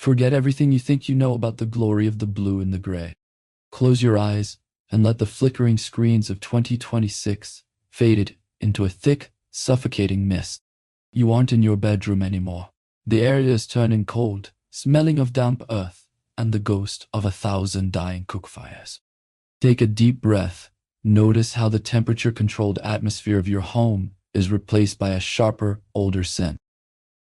Forget everything you think you know about the glory of the blue and the gray. Close your eyes and let the flickering screens of 2026 fade into a thick, suffocating mist. You aren't in your bedroom anymore. The area is turning cold, smelling of damp earth and the ghost of 1,000 dying cookfires. Take a deep breath. Notice how the temperature-controlled atmosphere of your home is replaced by a sharper, older scent.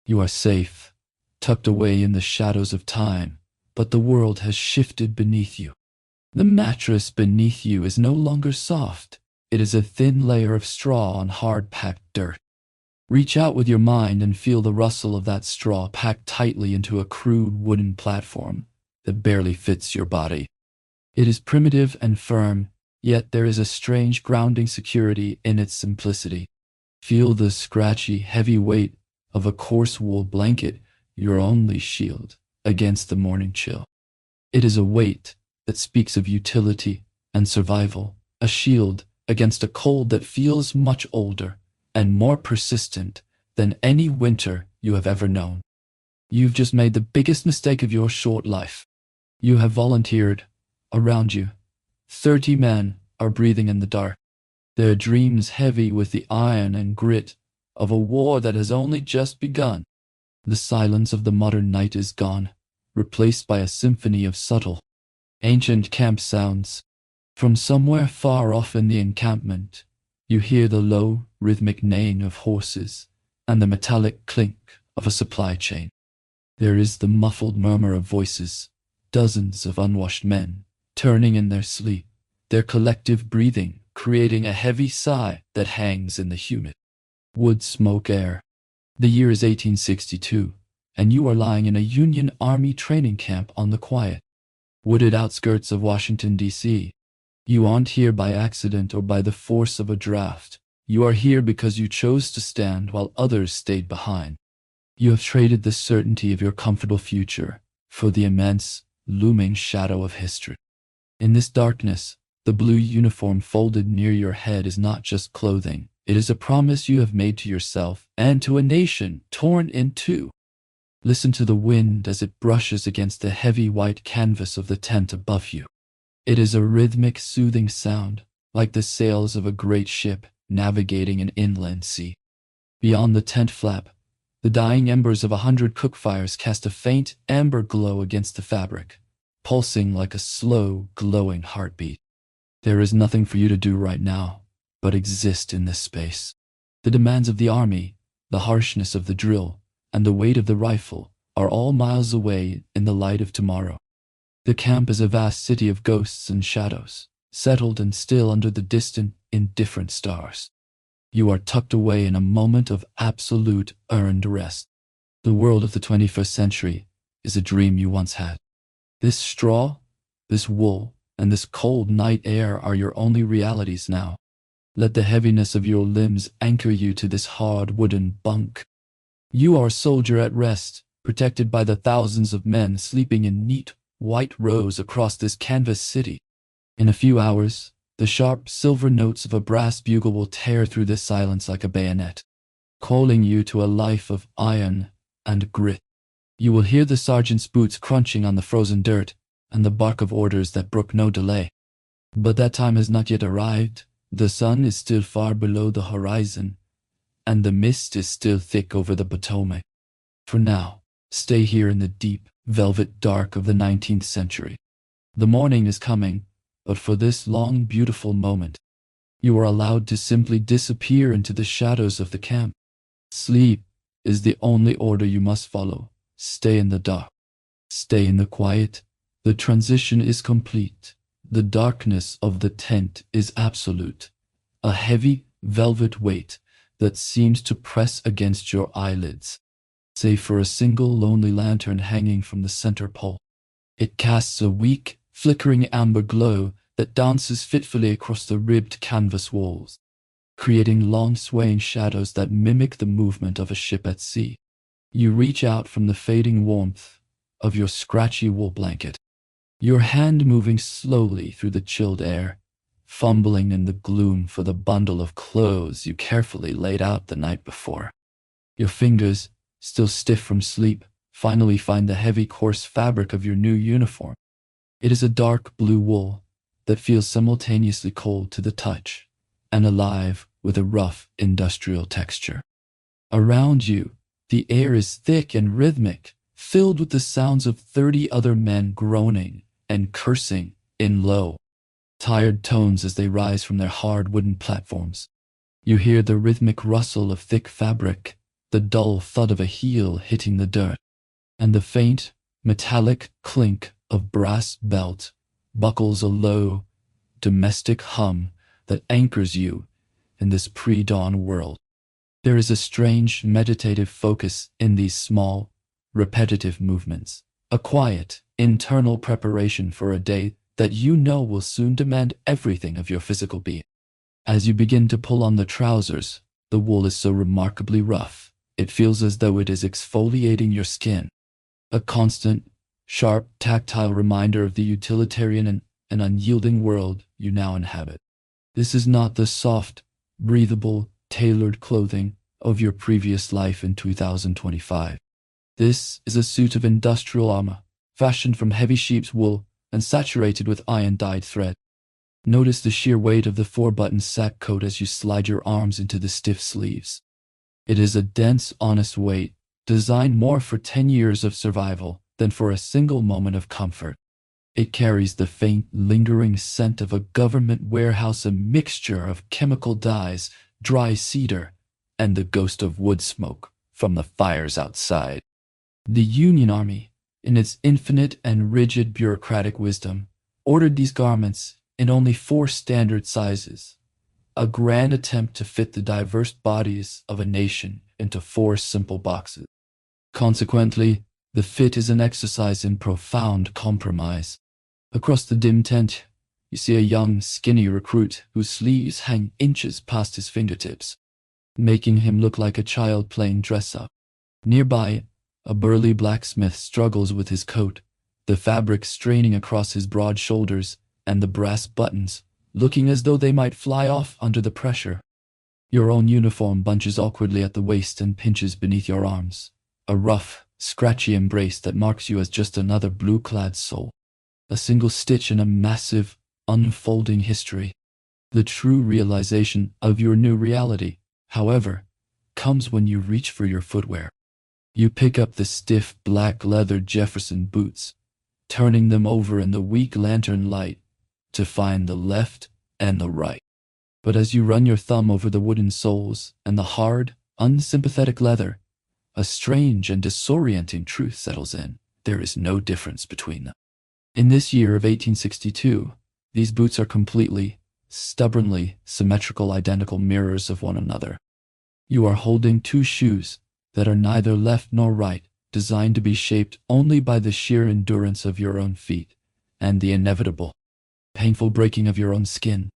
You are safe, tucked away in the shadows of time, but the world has shifted beneath you. The mattress beneath you is no longer soft. It is a thin layer of straw on hard-packed dirt. Reach out with your mind and feel the rustle of that straw packed tightly into a crude wooden platform that barely fits your body. It is primitive and firm, yet there is a strange grounding security in its simplicity. Feel the scratchy, heavy weight of a coarse wool blanket, your only shield against the morning chill. It is a weight that speaks of utility and survival, a shield against a cold that feels much older and more persistent than any winter you have ever known. You've just made the biggest mistake of your short life. You have volunteered. Around you, 30 men are breathing in the dark, their dreams heavy with the iron and grit of a war that has only just begun. The silence of the modern night is gone, replaced by a symphony of subtle, ancient camp sounds. From somewhere far off in the encampment, you hear the low, rhythmic neighing of horses and the metallic clink of a supply chain. There is the muffled murmur of voices, dozens of unwashed men turning in their sleep, their collective breathing creating a heavy sigh that hangs in the humid wood smoke air. The year is 1862, and you are lying in a Union Army training camp on the quiet, wooded outskirts of Washington, D.C. You aren't here by accident or by the force of a draft. You are here because you chose to stand while others stayed behind. You have traded the certainty of your comfortable future for the immense, looming shadow of history. In this darkness, the blue uniform folded near your head is not just clothing. It is a promise you have made to yourself and to a nation torn in two. Listen to the wind as it brushes against the heavy white canvas of the tent above you. It is a rhythmic, soothing sound, like the sails of a great ship navigating an inland sea. Beyond the tent flap, the dying embers of 100 cookfires cast a faint amber glow against the fabric, pulsing like a slow, glowing heartbeat. There is nothing for you to do right now but exist in this space. The demands of the army, the harshness of the drill, and the weight of the rifle are all miles away in the light of tomorrow. The camp is a vast city of ghosts and shadows, settled and still under the distant, indifferent stars. You are tucked away in a moment of absolute earned rest. The world of the 21st century is a dream you once had. This straw, this wool, and this cold night air are your only realities now. Let the heaviness of your limbs anchor you to this hard wooden bunk. You are a soldier at rest, protected by the thousands of men sleeping in neat, white rows across this canvas city. In a few hours, the sharp silver notes of a brass bugle will tear through the silence like a bayonet, calling you to a life of iron and grit. You will hear the sergeant's boots crunching on the frozen dirt and the bark of orders that brook no delay. But that time has not yet arrived. The sun is still far below the horizon, and the mist is still thick over the Potomac. For now, stay here in the deep, velvet dark of the 19th century. The morning is coming, but for this long, beautiful moment, you are allowed to simply disappear into the shadows of the camp. Sleep is the only order you must follow. Stay in the dark. Stay in the quiet. The transition is complete. The darkness of the tent is absolute. A heavy, velvet weight that seems to press against your eyelids, save for a single lonely lantern hanging from the center pole. It casts a weak, flickering amber glow that dances fitfully across the ribbed canvas walls, creating long swaying shadows that mimic the movement of a ship at sea. You reach out from the fading warmth of your scratchy wool blanket, your hand moving slowly through the chilled air, fumbling in the gloom for the bundle of clothes you carefully laid out the night before. Your fingers, still stiff from sleep, finally find the heavy, coarse fabric of your new uniform. It is a dark blue wool that feels simultaneously cold to the touch and alive with a rough industrial texture. Around you, the air is thick and rhythmic, filled with the sounds of 30 other men groaning and cursing in low, tired tones as they rise from their hard wooden platforms. You hear the rhythmic rustle of thick fabric, the dull thud of a heel hitting the dirt, and the faint, metallic clink of brass belt buckles, a low, domestic hum that anchors you in this pre-dawn world. There is a strange, meditative focus in these small, repetitive movements, a quiet, internal preparation for a day that you know will soon demand everything of your physical being. As you begin to pull on the trousers, the wool is so remarkably rough, it feels as though it is exfoliating your skin. A constant, sharp, tactile reminder of the utilitarian and unyielding world you now inhabit. This is not the soft, breathable, tailored clothing of your previous life in 2025. This is a suit of industrial armor, fashioned from heavy sheep's wool and saturated with iron-dyed thread. Notice the sheer weight of the 4-button sack coat as you slide your arms into the stiff sleeves. It is a dense, honest weight, designed more for 10 years of survival than for a single moment of comfort. It carries the faint, lingering scent of a government warehouse, a mixture of chemical dyes, dry cedar, and the ghost of wood smoke from the fires outside. The Union Army, in its infinite and rigid bureaucratic wisdom, ordered these garments in only 4 standard sizes, a grand attempt to fit the diverse bodies of a nation into 4 simple boxes. Consequently, the fit is an exercise in profound compromise. Across the dim tent, you see a young, skinny recruit whose sleeves hang inches past his fingertips, making him look like a child playing dress-up. Nearby, a burly blacksmith struggles with his coat, the fabric straining across his broad shoulders and the brass buttons looking as though they might fly off under the pressure. Your own uniform bunches awkwardly at the waist and pinches beneath your arms, a rough, scratchy embrace that marks you as just another blue-clad soul. A single stitch in a massive, unfolding history. The true realization of your new reality, however, comes when you reach for your footwear. You pick up the stiff black leather Jefferson boots, turning them over in the weak lantern light to find the left and the right. But as you run your thumb over the wooden soles and the hard, unsympathetic leather, a strange and disorienting truth settles in. There is no difference between them. In this year of 1862, these boots are completely, stubbornly symmetrical, identical mirrors of one another. You are holding 2 shoes that are neither left nor right, designed to be shaped only by the sheer endurance of your own feet and the inevitable, painful breaking of your own skin.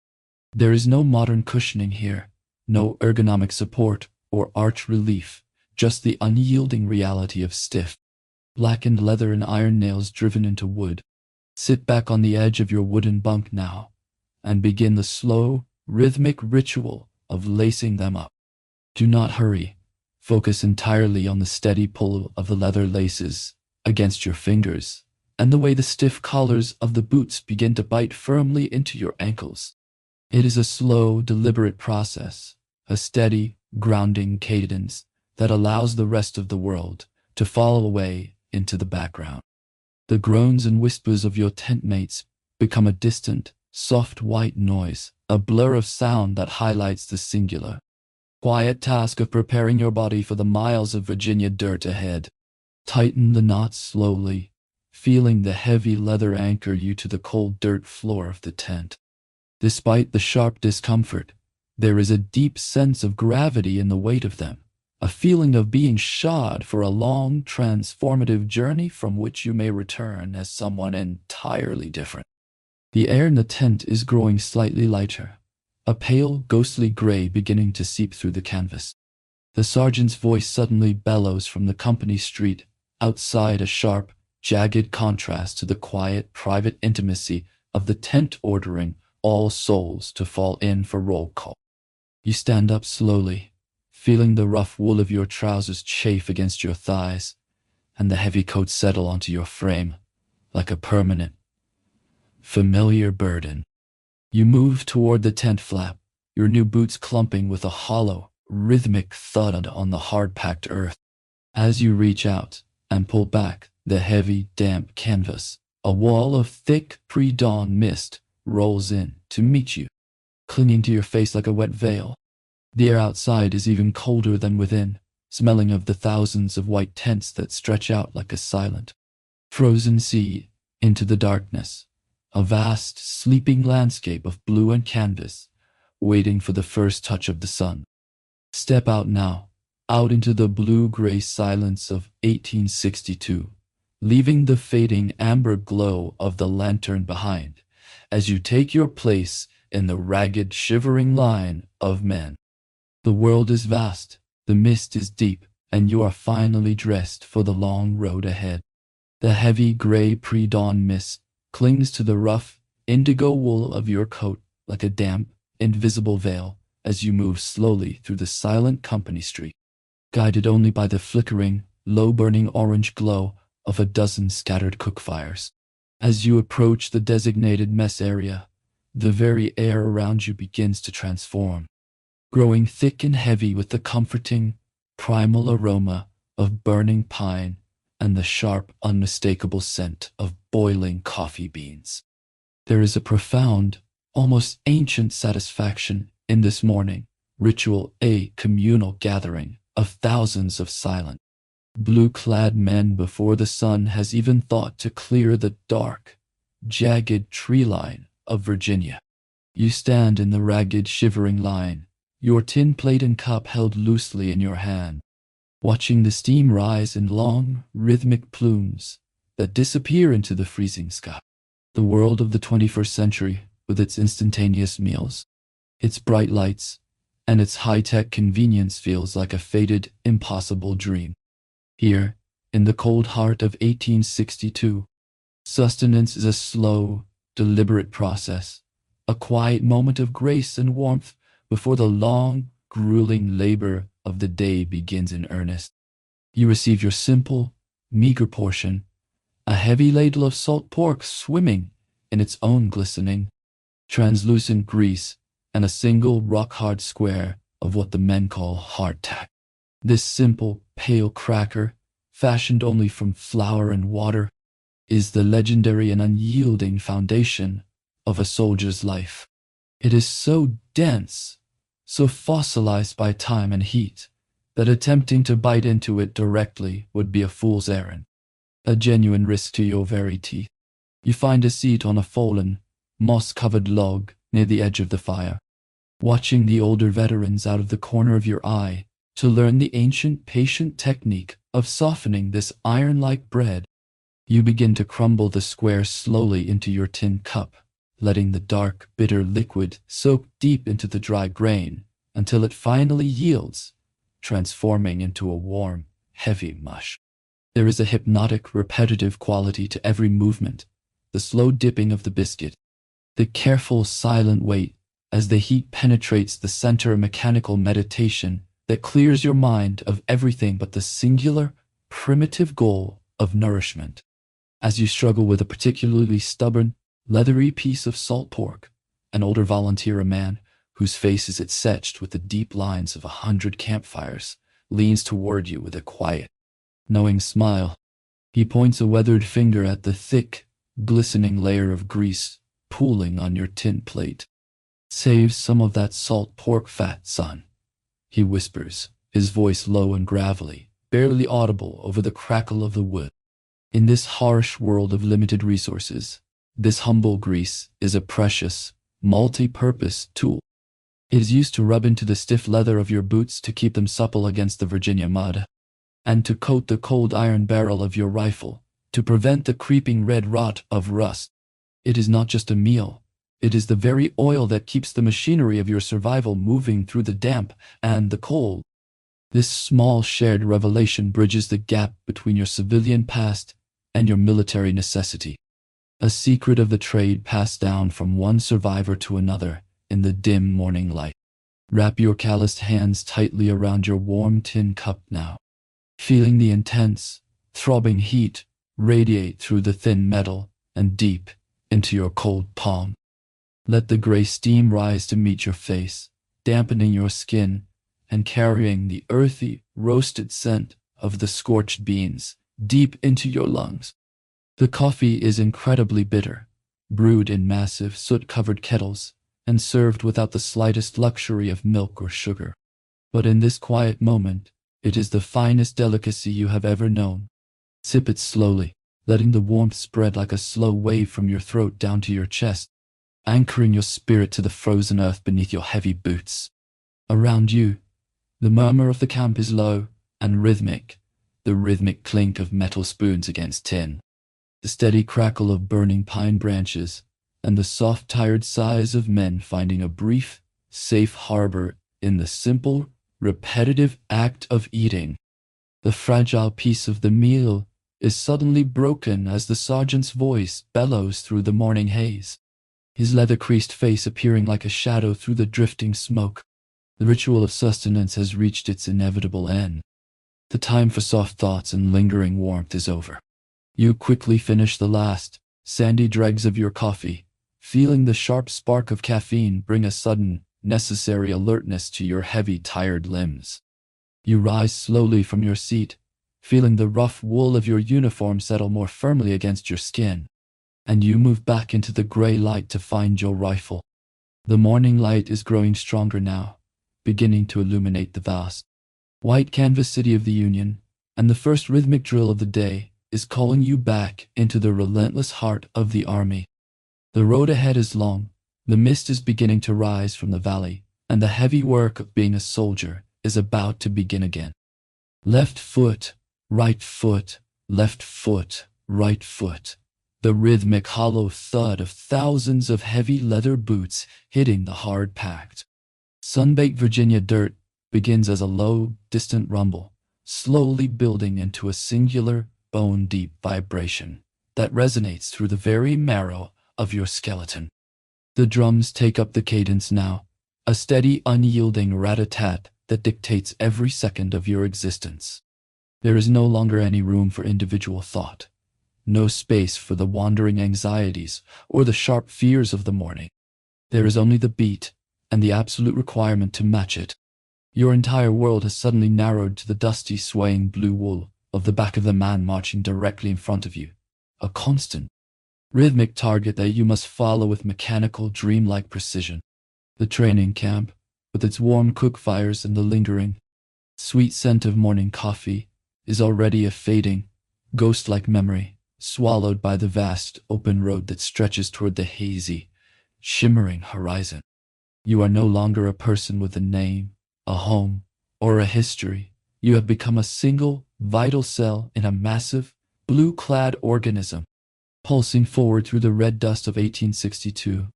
There is no modern cushioning here, no ergonomic support or arch relief, just the unyielding reality of stiff, blackened leather and iron nails driven into wood. Sit back on the edge of your wooden bunk now, and begin the slow, rhythmic ritual of lacing them up. Do not hurry. Focus entirely on the steady pull of the leather laces against your fingers, and the way the stiff collars of the boots begin to bite firmly into your ankles. It is a slow, deliberate process, a steady, grounding cadence that allows the rest of the world to fall away into the background. The groans and whispers of your tent mates become a distant, soft white noise, a blur of sound that highlights the singular, quiet task of preparing your body for the miles of Virginia dirt ahead. Tighten the knots slowly, feeling the heavy leather anchor you to the cold dirt floor of the tent. Despite the sharp discomfort, there is a deep sense of gravity in the weight of them, a feeling of being shod for a long, transformative journey from which you may return as someone entirely different. The air in the tent is growing slightly lighter, a pale, ghostly gray beginning to seep through the canvas. The sergeant's voice suddenly bellows from the company street outside, a sharp, jagged contrast to the quiet, private intimacy of the tent ordering all souls to fall in for roll call. You stand up slowly, feeling the rough wool of your trousers chafe against your thighs, and the heavy coat settle onto your frame like a permanent, familiar burden. You move toward the tent flap, your new boots clumping with a hollow, rhythmic thud on the hard-packed earth. As you reach out and pull back the heavy, damp canvas, a wall of thick, pre-dawn mist rolls in to meet you, clinging to your face like a wet veil. The air outside is even colder than within, smelling of the thousands of white tents that stretch out like a silent, frozen sea into the darkness, a vast, sleeping landscape of blue and canvas, waiting for the first touch of the sun. Step out now, out into the blue-gray silence of 1862, leaving the fading amber glow of the lantern behind, as you take your place in the ragged, shivering line of men. The world is vast, the mist is deep, and you are finally dressed for the long road ahead. The heavy gray pre-dawn mist clings to the rough, indigo wool of your coat like a damp, invisible veil as you move slowly through the silent company street, guided only by the flickering, low-burning orange glow of a dozen scattered cook fires. As you approach the designated mess area, the very air around you begins to transform, growing thick and heavy with the comforting, primal aroma of burning pine and the sharp, unmistakable scent of boiling coffee beans. There is a profound, almost ancient satisfaction in this morning ritual, a communal gathering of thousands of silent, blue-clad men before the sun has even thought to clear the dark, jagged tree line of Virginia. You stand in the ragged, shivering line, your tin plate and cup held loosely in your hand, watching the steam rise in long, rhythmic plumes that disappear into the freezing sky. The world of the 21st century, with its instantaneous meals, its bright lights, and its high-tech convenience feels like a faded, impossible dream. Here, in the cold heart of 1862, sustenance is a slow, deliberate process, a quiet moment of grace and warmth before the long, grueling labor of the day begins in earnest. You receive your simple, meager portion, a heavy ladle of salt pork swimming in its own glistening, translucent grease, and a single rock-hard square of what the men call hardtack. This simple, pale cracker, fashioned only from flour and water, is the legendary and unyielding foundation of a soldier's life. It is so dense, so fossilized by time and heat, that attempting to bite into it directly would be a fool's errand, a genuine risk to your very teeth. You find a seat on a fallen, moss-covered log near the edge of the fire, watching the older veterans out of the corner of your eye to learn the ancient, patient technique of softening this iron-like bread. You begin to crumble the square slowly into your tin cup, letting the dark, bitter liquid soak deep into the dry grain until it finally yields, transforming into a warm, heavy mush. There is a hypnotic, repetitive quality to every movement, the slow dipping of the biscuit, the careful, silent wait as the heat penetrates the center, of mechanical meditation that clears your mind of everything but the singular, primitive goal of nourishment. As you struggle with a particularly stubborn, leathery piece of salt pork, an older volunteer, a man whose face is etched with the deep lines of 100 campfires, leans toward you with a quiet, knowing smile. He points a weathered finger at the thick, glistening layer of grease pooling on your tin plate. "Save some of that salt pork fat, son," he whispers, his voice low and gravelly, barely audible over the crackle of the wood. In this harsh world of limited resources, this humble grease is a precious, multi-purpose tool. It is used to rub into the stiff leather of your boots to keep them supple against the Virginia mud, and to coat the cold iron barrel of your rifle to prevent the creeping red rot of rust. It is not just a meal. It is the very oil that keeps the machinery of your survival moving through the damp and the cold. This small shared revelation bridges the gap between your civilian past and your military necessity. A secret of the trade passed down from one survivor to another in the dim morning light. Wrap your calloused hands tightly around your warm tin cup now, feeling the intense, throbbing heat radiate through the thin metal and deep into your cold palm. Let the gray steam rise to meet your face, dampening your skin and carrying the earthy, roasted scent of the scorched beans deep into your lungs. The coffee is incredibly bitter, brewed in massive, soot-covered kettles and served without the slightest luxury of milk or sugar. But in this quiet moment, it is the finest delicacy you have ever known. Sip it slowly, letting the warmth spread like a slow wave from your throat down to your chest, anchoring your spirit to the frozen earth beneath your heavy boots. Around you, the murmur of the camp is low and rhythmic, the rhythmic clink of metal spoons against tin, the steady crackle of burning pine branches, and the soft, tired sighs of men finding a brief, safe harbor in the simple, repetitive act of eating. The fragile piece of the meal is suddenly broken as the sergeant's voice bellows through the morning haze, his leather-creased face appearing like a shadow through the drifting smoke. The ritual of sustenance has reached its inevitable end. The time for soft thoughts and lingering warmth is over. You quickly finish the last, sandy dregs of your coffee, feeling the sharp spark of caffeine bring a sudden, necessary alertness to your heavy, tired limbs. You rise slowly from your seat, feeling the rough wool of your uniform settle more firmly against your skin, and you move back into the gray light to find your rifle. The morning light is growing stronger now, beginning to illuminate the vast, white canvas city of the Union, and the first rhythmic drill of the day is calling you back into the relentless heart of the army. The road ahead is long, the mist is beginning to rise from the valley, and the heavy work of being a soldier is about to begin again. Left foot, right foot, left foot, right foot. The rhythmic hollow thud of thousands of heavy leather boots hitting the hard-packed, sun-baked Virginia dirt begins as a low, distant rumble, slowly building into a singular, bone-deep vibration that resonates through the very marrow of your skeleton. The drums take up the cadence now, a steady, unyielding rat-a-tat that dictates every second of your existence. There is no longer any room for individual thought, no space for the wandering anxieties or the sharp fears of the morning. There is only the beat and the absolute requirement to match it. Your entire world has suddenly narrowed to the dusty, swaying blue wool of the back of the man marching directly in front of you, a constant, rhythmic target that you must follow with mechanical, dreamlike precision. The training camp, with its warm cook fires and the lingering, sweet scent of morning coffee, is already a fading, ghost-like memory, swallowed by the vast, open road that stretches toward the hazy, shimmering horizon. You are no longer a person with a name, a home, or a history. You have become a single, vital cell in a massive, blue-clad organism, pulsing forward through the red dust of 1862.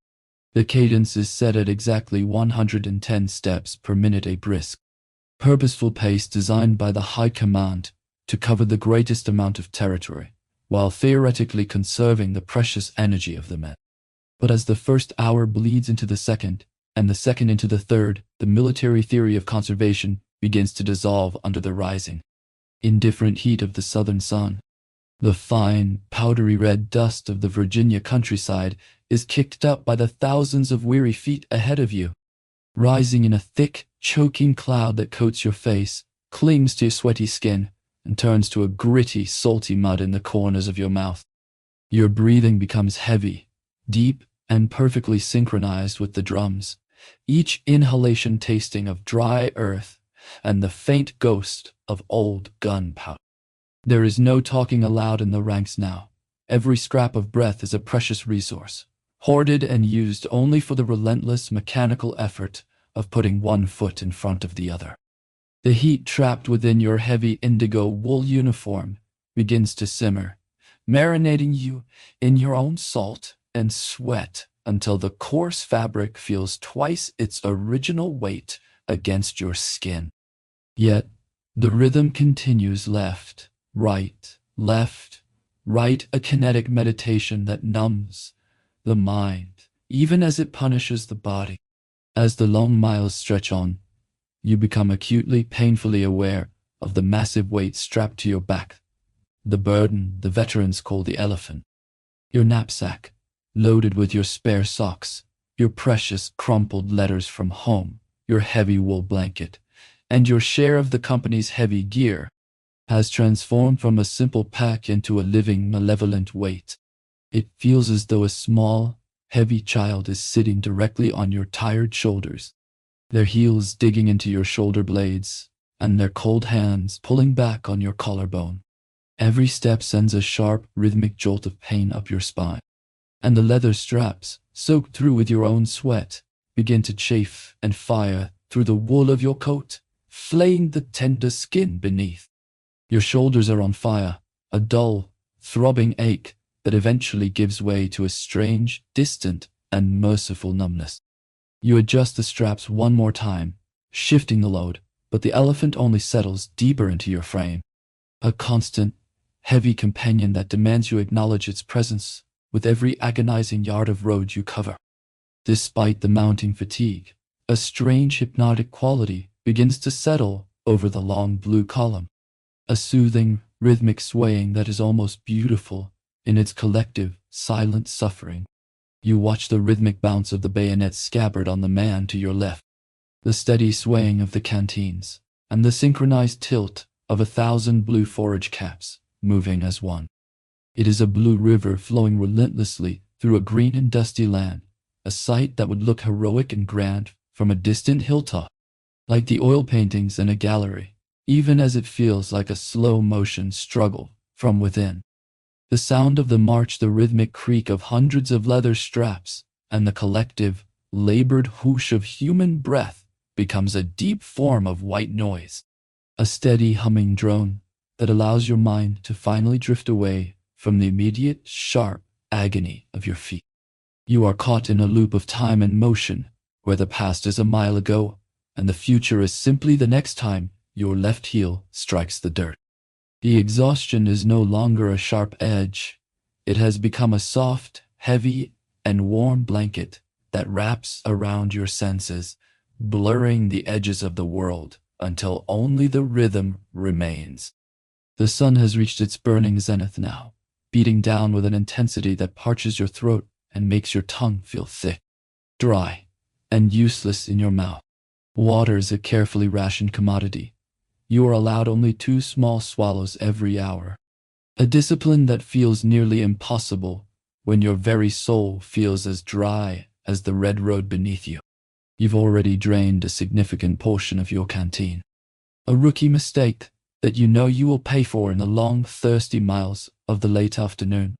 The cadence is set at exactly 110 steps per minute, a brisk, purposeful pace designed by the High Command to cover the greatest amount of territory, while theoretically conserving the precious energy of the men. But as the first hour bleeds into the second, and the second into the third, the military theory of conservation begins to dissolve under the rising, indifferent heat of the southern sun. The fine, powdery red dust of the Virginia countryside is kicked up by the thousands of weary feet ahead of you, rising in a thick, choking cloud that coats your face, clings to your sweaty skin, and turns to a gritty, salty mud in the corners of your mouth. Your breathing becomes heavy, deep, and perfectly synchronized with the drums, each inhalation tasting of dry earth and the faint ghost of old gunpowder. There is no talking aloud in the ranks now. Every scrap of breath is a precious resource, hoarded and used only for the relentless mechanical effort of putting one foot in front of the other. The heat trapped within your heavy indigo wool uniform begins to simmer, marinating you in your own salt and sweat until the coarse fabric feels twice its original weight against your skin. Yet, the rhythm continues left, right, a kinetic meditation that numbs the mind, even as it punishes the body. As the long miles stretch on, you become acutely, painfully aware of the massive weight strapped to your back, the burden the veterans call the elephant. Your knapsack, loaded with your spare socks, your precious crumpled letters from home, your heavy wool blanket, and your share of the company's heavy gear, has transformed from a simple pack into a living, malevolent weight. It feels as though a small, heavy child is sitting directly on your tired shoulders, their heels digging into your shoulder blades, and their cold hands pulling back on your collarbone. Every step sends a sharp, rhythmic jolt of pain up your spine, and the leather straps, soaked through with your own sweat, begin to chafe and fire through the wool of your coat, flaying the tender skin beneath. Your shoulders are on fire, a dull, throbbing ache that eventually gives way to a strange, distant, and merciful numbness. You adjust the straps one more time, shifting the load, but the elephant only settles deeper into your frame. A constant, heavy companion that demands you acknowledge its presence with every agonizing yard of road you cover. Despite the mounting fatigue, a strange hypnotic quality begins to settle over the long blue column. A soothing, rhythmic swaying that is almost beautiful in its collective, silent suffering. You watch the rhythmic bounce of the bayonet scabbard on the man to your left, the steady swaying of the canteens, and the synchronized tilt of 1,000 blue forage caps moving as one. It is a blue river flowing relentlessly through a green and dusty land, a sight that would look heroic and grand from a distant hilltop, like the oil paintings in a gallery, even as it feels like a slow-motion struggle from within. The sound of the march, the rhythmic creak of hundreds of leather straps, and the collective, labored whoosh of human breath becomes a deep form of white noise, a steady humming drone that allows your mind to finally drift away from the immediate, sharp agony of your feet. You are caught in a loop of time and motion, where the past is a mile ago, and the future is simply the next time your left heel strikes the dirt. The exhaustion is no longer a sharp edge. It has become a soft, heavy, and warm blanket that wraps around your senses, blurring the edges of the world until only the rhythm remains. The sun has reached its burning zenith now, beating down with an intensity that parches your throat and makes your tongue feel thick, dry, and useless in your mouth. Water is a carefully rationed commodity. You are allowed only 2 small swallows every hour, a discipline that feels nearly impossible when your very soul feels as dry as the red road beneath you. You've already drained a significant portion of your canteen, a rookie mistake that you know you will pay for in the long, thirsty miles of the late afternoon.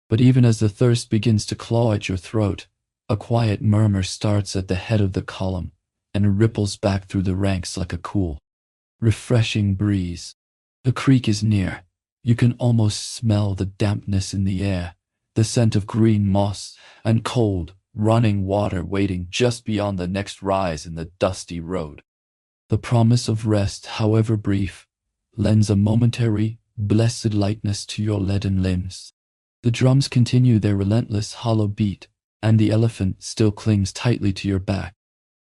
But even as the thirst begins to claw at your throat, a quiet murmur starts at the head of the column and ripples back through the ranks like a cool, refreshing breeze. The creek is near. You can almost smell the dampness in the air, the scent of green moss and cold, running water waiting just beyond the next rise in the dusty road. The promise of rest, however brief, lends a momentary, blessed lightness to your leaden limbs. The drums continue their relentless hollow beat, and the elephant still clings tightly to your back.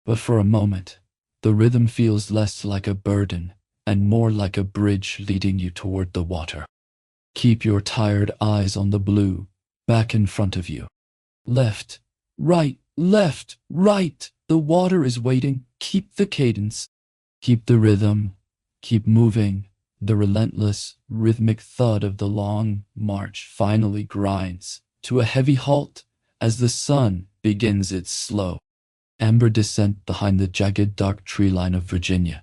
But for a moment, the rhythm feels less like a burden and more like a bridge leading you toward the water. Keep your tired eyes on the blue, back in front of you. Left, right, the water is waiting. Keep the cadence, keep the rhythm, keep moving. The relentless, rhythmic thud of the long march finally grinds to a heavy halt as the sun begins its slow, amber descent behind the jagged dark tree line of Virginia.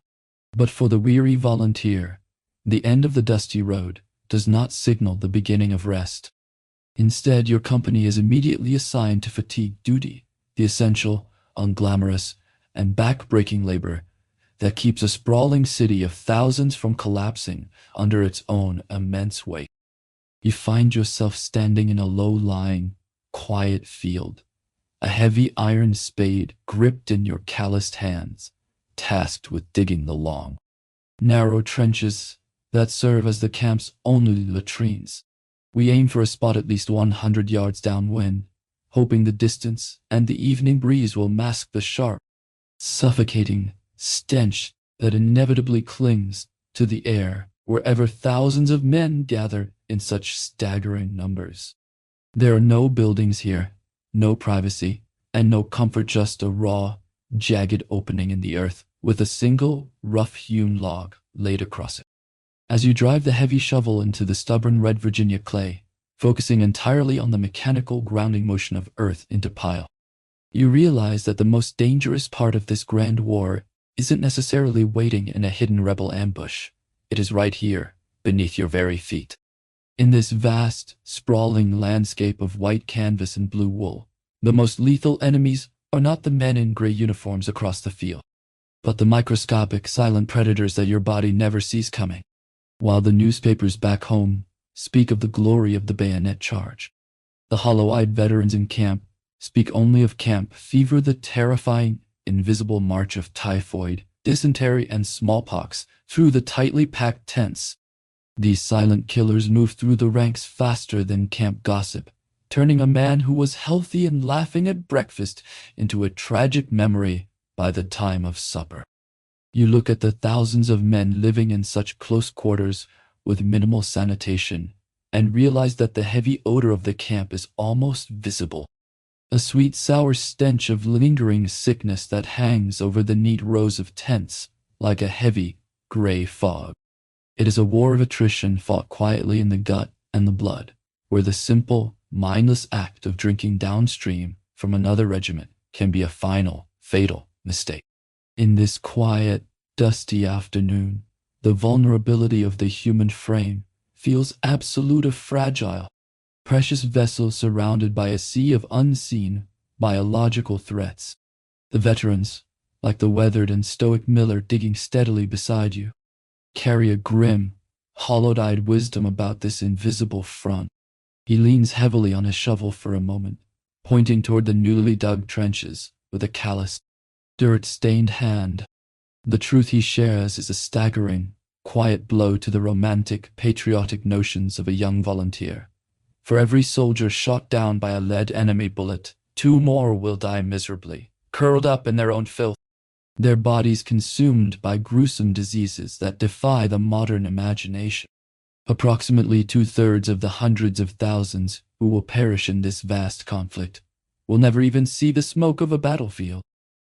But for the weary volunteer, the end of the dusty road does not signal the beginning of rest. Instead, your company is immediately assigned to fatigue duty, the essential, unglamorous, and back-breaking labor that keeps a sprawling city of thousands from collapsing under its own immense weight. You find yourself standing in a low-lying, quiet field, a heavy iron spade gripped in your calloused hands, tasked with digging the long, narrow trenches that serve as the camp's only latrines. We aim for a spot at least 100 yards downwind, hoping the distance and the evening breeze will mask the sharp, suffocating stench that inevitably clings to the air wherever thousands of men gather in such staggering numbers. There are no buildings here, no privacy, and no comfort, just a raw, jagged opening in the earth with a single, rough-hewn log laid across it. As you drive the heavy shovel into the stubborn red Virginia clay, focusing entirely on the mechanical grounding motion of earth into pile, you realize that the most dangerous part of this grand war isn't necessarily waiting in a hidden rebel ambush. It is right here, beneath your very feet. In this vast, sprawling landscape of white canvas and blue wool, the most lethal enemies are not the men in gray uniforms across the field, but the microscopic, silent predators that your body never sees coming. While the newspapers back home speak of the glory of the bayonet charge, the hollow-eyed veterans in camp speak only of camp fever, the terrifying, invisible march of typhoid, dysentery, and smallpox through the tightly packed tents. These silent killers move through the ranks faster than camp gossip, turning a man who was healthy and laughing at breakfast into a tragic memory by the time of supper. You look at the thousands of men living in such close quarters with minimal sanitation and realize that the heavy odor of the camp is almost visible. A sweet, sour stench of lingering sickness that hangs over the neat rows of tents like a heavy, gray fog. It is a war of attrition fought quietly in the gut and the blood, where the simple, mindless act of drinking downstream from another regiment can be a final, fatal mistake. In this quiet, dusty afternoon, the vulnerability of the human frame feels absolutely fragile. Precious vessel surrounded by a sea of unseen, biological threats. The veterans, like the weathered and stoic Miller digging steadily beside you, carry a grim, hollow-eyed wisdom about this invisible front. He leans heavily on his shovel for a moment, pointing toward the newly dug trenches with a calloused, dirt-stained hand. The truth he shares is a staggering, quiet blow to the romantic, patriotic notions of a young volunteer. For every soldier shot down by a lead enemy bullet, 2 more will die miserably, curled up in their own filth, their bodies consumed by gruesome diseases that defy the modern imagination. Approximately 2/3 of the hundreds of thousands who will perish in this vast conflict will never even see the smoke of a battlefield.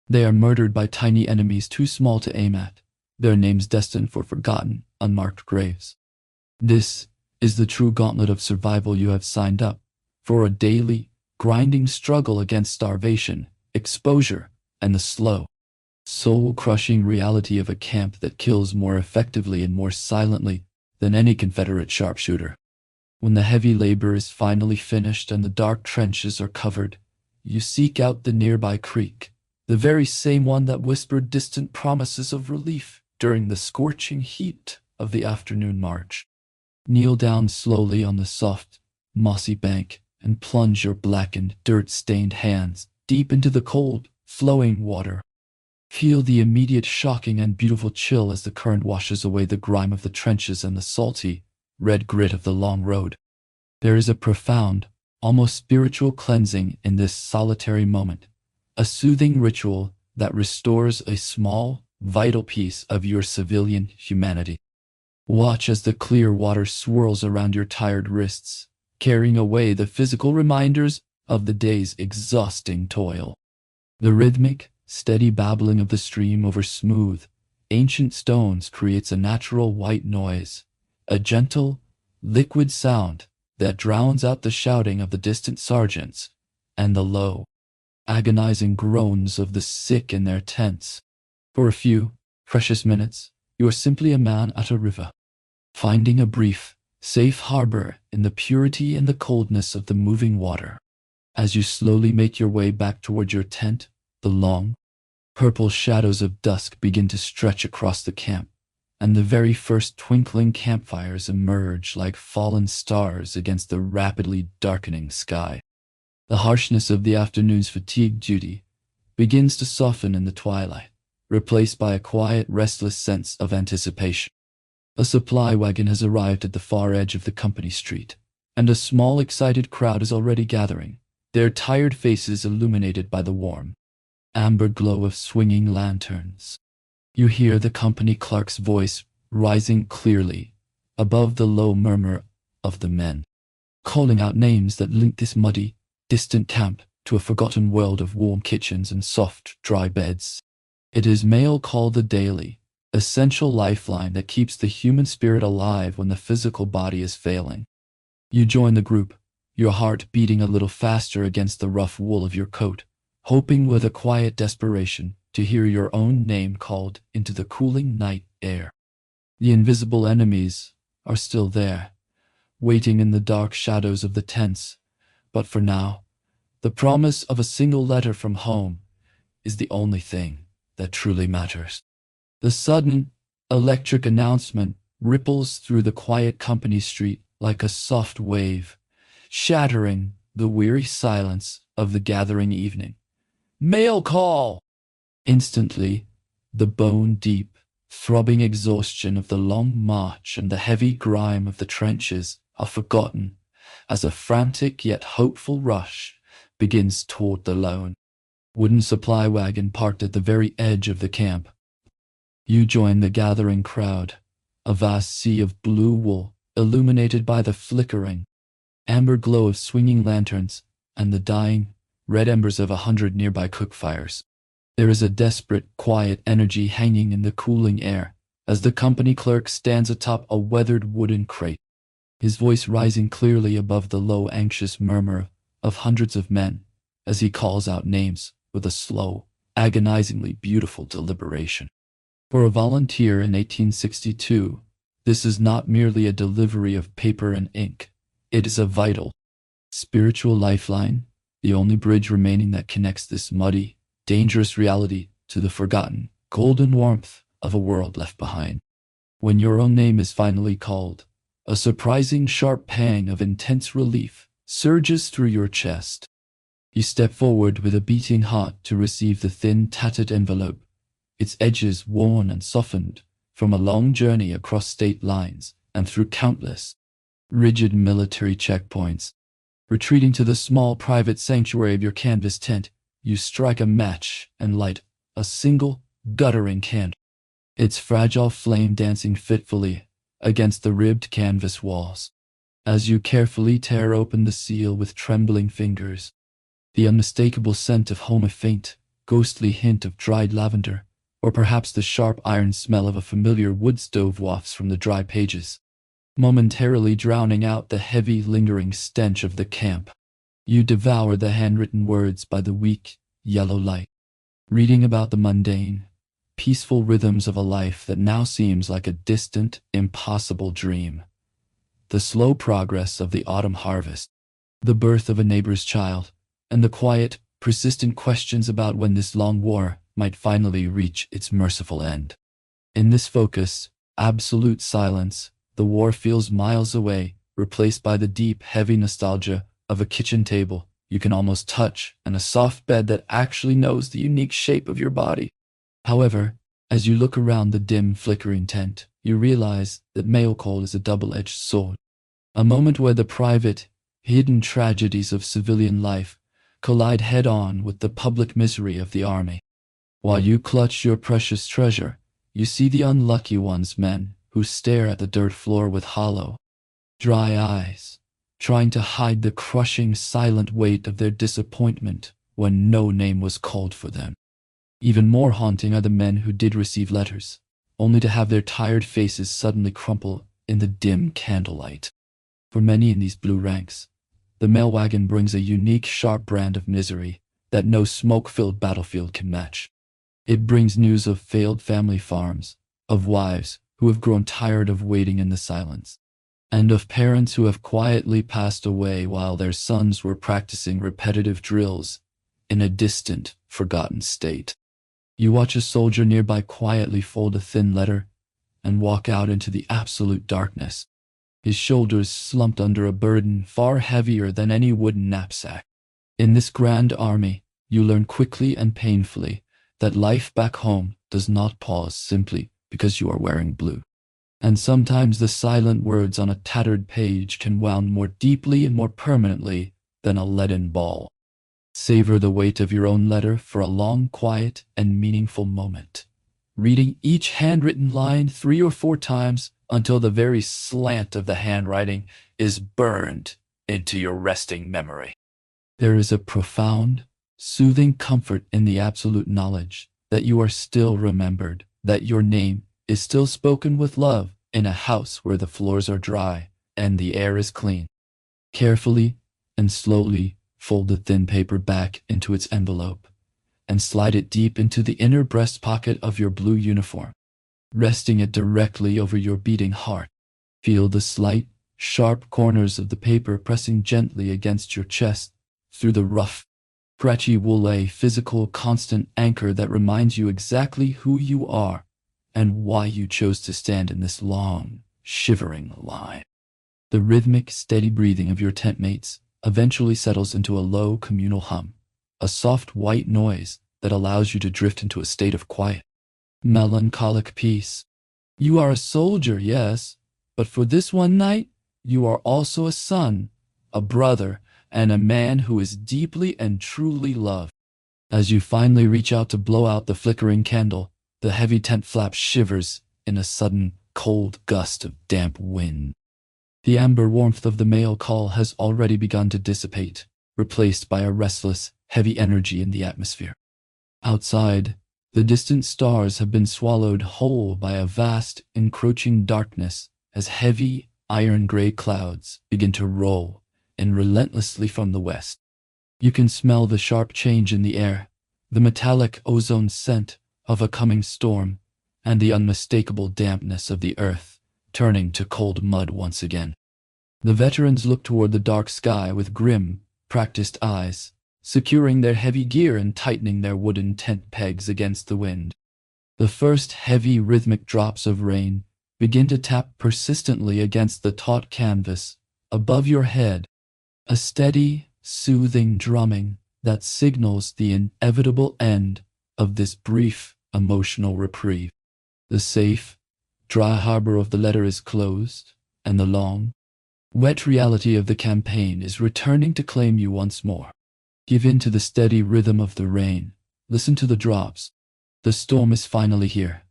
They are murdered by tiny enemies too small to aim at, their names destined for forgotten, unmarked graves. This is the true gauntlet of survival you have signed up for, a daily, grinding struggle against starvation, exposure, and the slow, soul-crushing reality of a camp that kills more effectively and more silently than any Confederate sharpshooter. When the heavy labor is finally finished and the dark trenches are covered, you seek out the nearby creek, the very same one that whispered distant promises of relief during the scorching heat of the afternoon march. Kneel down slowly on the soft, mossy bank and plunge your blackened, dirt-stained hands deep into the cold, flowing water. Feel the immediate shocking and beautiful chill as the current washes away the grime of the trenches and the salty, red grit of the long road. There is a profound, almost spiritual cleansing in this solitary moment, a soothing ritual that restores a small, vital piece of your civilian humanity. Watch as the clear water swirls around your tired wrists, carrying away the physical reminders of the day's exhausting toil. The rhythmic, steady babbling of the stream over smooth, ancient stones creates a natural white noise, a gentle, liquid sound that drowns out the shouting of the distant sergeants and the low, agonizing groans of the sick in their tents. For a few precious minutes, you are simply a man at a river, finding a brief, safe harbor in the purity and the coldness of the moving water. As you slowly make your way back toward your tent, the long, purple shadows of dusk begin to stretch across the camp, and the very first twinkling campfires emerge like fallen stars against the rapidly darkening sky. The harshness of the afternoon's fatigue duty begins to soften in the twilight, replaced by a quiet, restless sense of anticipation. A supply wagon has arrived at the far edge of the company street, and a small, excited crowd is already gathering, their tired faces illuminated by the warm, amber glow of swinging lanterns. You hear the company clerk's voice rising clearly above the low murmur of the men, calling out names that link this muddy, distant camp to a forgotten world of warm kitchens and soft, dry beds. It is mail call, the daily, essential lifeline that keeps the human spirit alive when the physical body is failing. You join the group, your heart beating a little faster against the rough wool of your coat, hoping with a quiet desperation to hear your own name called into the cooling night air. The invisible enemies are still there, waiting in the dark shadows of the tents, but for now, the promise of a single letter from home is the only thing that truly matters. The sudden, electric announcement ripples through the quiet company street like a soft wave, shattering the weary silence of the gathering evening. Mail call! Instantly, the bone-deep, throbbing exhaustion of the long march and the heavy grime of the trenches are forgotten as a frantic yet hopeful rush begins toward the lone wooden supply wagon parked at the very edge of the camp. You join the gathering crowd, a vast sea of blue wool illuminated by the flickering amber glow of swinging lanterns and the dying red embers of 100 nearby cook fires. There is a desperate, quiet energy hanging in the cooling air as the company clerk stands atop a weathered wooden crate, his voice rising clearly above the low, anxious murmur of hundreds of men as he calls out names with a slow, agonizingly beautiful deliberation. For a volunteer in 1862, this is not merely a delivery of paper and ink. It is a vital, spiritual lifeline, the only bridge remaining that connects this muddy, dangerous reality to the forgotten, golden warmth of a world left behind. When your own name is finally called, a surprising sharp pang of intense relief surges through your chest. You step forward with a beating heart to receive the thin, tattered envelope, its edges worn and softened from a long journey across state lines and through countless, rigid military checkpoints. Retreating to the small private sanctuary of your canvas tent, you strike a match and light a single, guttering candle, its fragile flame dancing fitfully against the ribbed canvas walls. As you carefully tear open the seal with trembling fingers, the unmistakable scent of home, a faint, ghostly hint of dried lavender, or perhaps the sharp iron smell of a familiar wood stove wafts from the dry pages, momentarily drowning out the heavy, lingering stench of the camp. You devour the handwritten words by the weak, yellow light, reading about the mundane, peaceful rhythms of a life that now seems like a distant, impossible dream. The slow progress of the autumn harvest, the birth of a neighbor's child, and the quiet, persistent questions about when this long war might finally reach its merciful end. In this focus, absolute silence, the war feels miles away, replaced by the deep, heavy nostalgia of a kitchen table you can almost touch and a soft bed that actually knows the unique shape of your body. However, as you look around the dim, flickering tent, you realize that mail call is a double-edged sword. A moment where the private, hidden tragedies of civilian life collide head-on with the public misery of the army. While you clutch your precious treasure, you see the unlucky ones, men who stare at the dirt floor with hollow, dry eyes, trying to hide the crushing, silent weight of their disappointment when no name was called for them. Even more haunting are the men who did receive letters, only to have their tired faces suddenly crumple in the dim candlelight. For many in these blue ranks, the mail wagon brings a unique, sharp brand of misery that no smoke-filled battlefield can match. It brings news of failed family farms, of wives who have grown tired of waiting in the silence, and of parents who have quietly passed away while their sons were practicing repetitive drills in a distant, forgotten state. You watch a soldier nearby quietly fold a thin letter and walk out into the absolute darkness, his shoulders slumped under a burden far heavier than any wooden knapsack. In this grand army, you learn quickly and painfully that life back home does not pause simply because you are wearing blue. And sometimes the silent words on a tattered page can wound more deeply and more permanently than a leaden ball. Savor the weight of your own letter for a long, quiet, and meaningful moment, reading each handwritten line 3 or 4 times until the very slant of the handwriting is burned into your resting memory. There is a profound, soothing comfort in the absolute knowledge that you are still remembered, that your name is still spoken with love in a house where the floors are dry and the air is clean. Carefully and slowly fold the thin paper back into its envelope and slide it deep into the inner breast pocket of your blue uniform, resting it directly over your beating heart. Feel the slight, sharp corners of the paper pressing gently against your chest through the rough, scratchy wool, a physical, constant anchor that reminds you exactly who you are and why you chose to stand in this long, shivering line. The rhythmic, steady breathing of your tent mates eventually settles into a low, communal hum, a soft white noise that allows you to drift into a state of quiet, melancholic peace. You are a soldier, yes, but for this one night, you are also a son, a brother, and a man who is deeply and truly loved. As you finally reach out to blow out the flickering candle, the heavy tent flap shivers in a sudden, cold gust of damp wind. The amber warmth of the mail call has already begun to dissipate, replaced by a restless, heavy energy in the atmosphere. Outside, the distant stars have been swallowed whole by a vast, encroaching darkness as heavy, iron-gray clouds begin to roll in relentlessly from the west. You can smell the sharp change in the air, the metallic ozone scent of a coming storm, and the unmistakable dampness of the earth turning to cold mud once again. The veterans look toward the dark sky with grim, practiced eyes, securing their heavy gear and tightening their wooden tent pegs against the wind. The first heavy, rhythmic drops of rain begin to tap persistently against the taut canvas above your head, a steady, soothing drumming that signals the inevitable end of this brief, emotional reprieve. The safe, dry harbor of the letter is closed, and the long, wet reality of the campaign is returning to claim you once more. Give in to the steady rhythm of the rain. Listen to the drops. The storm is finally here.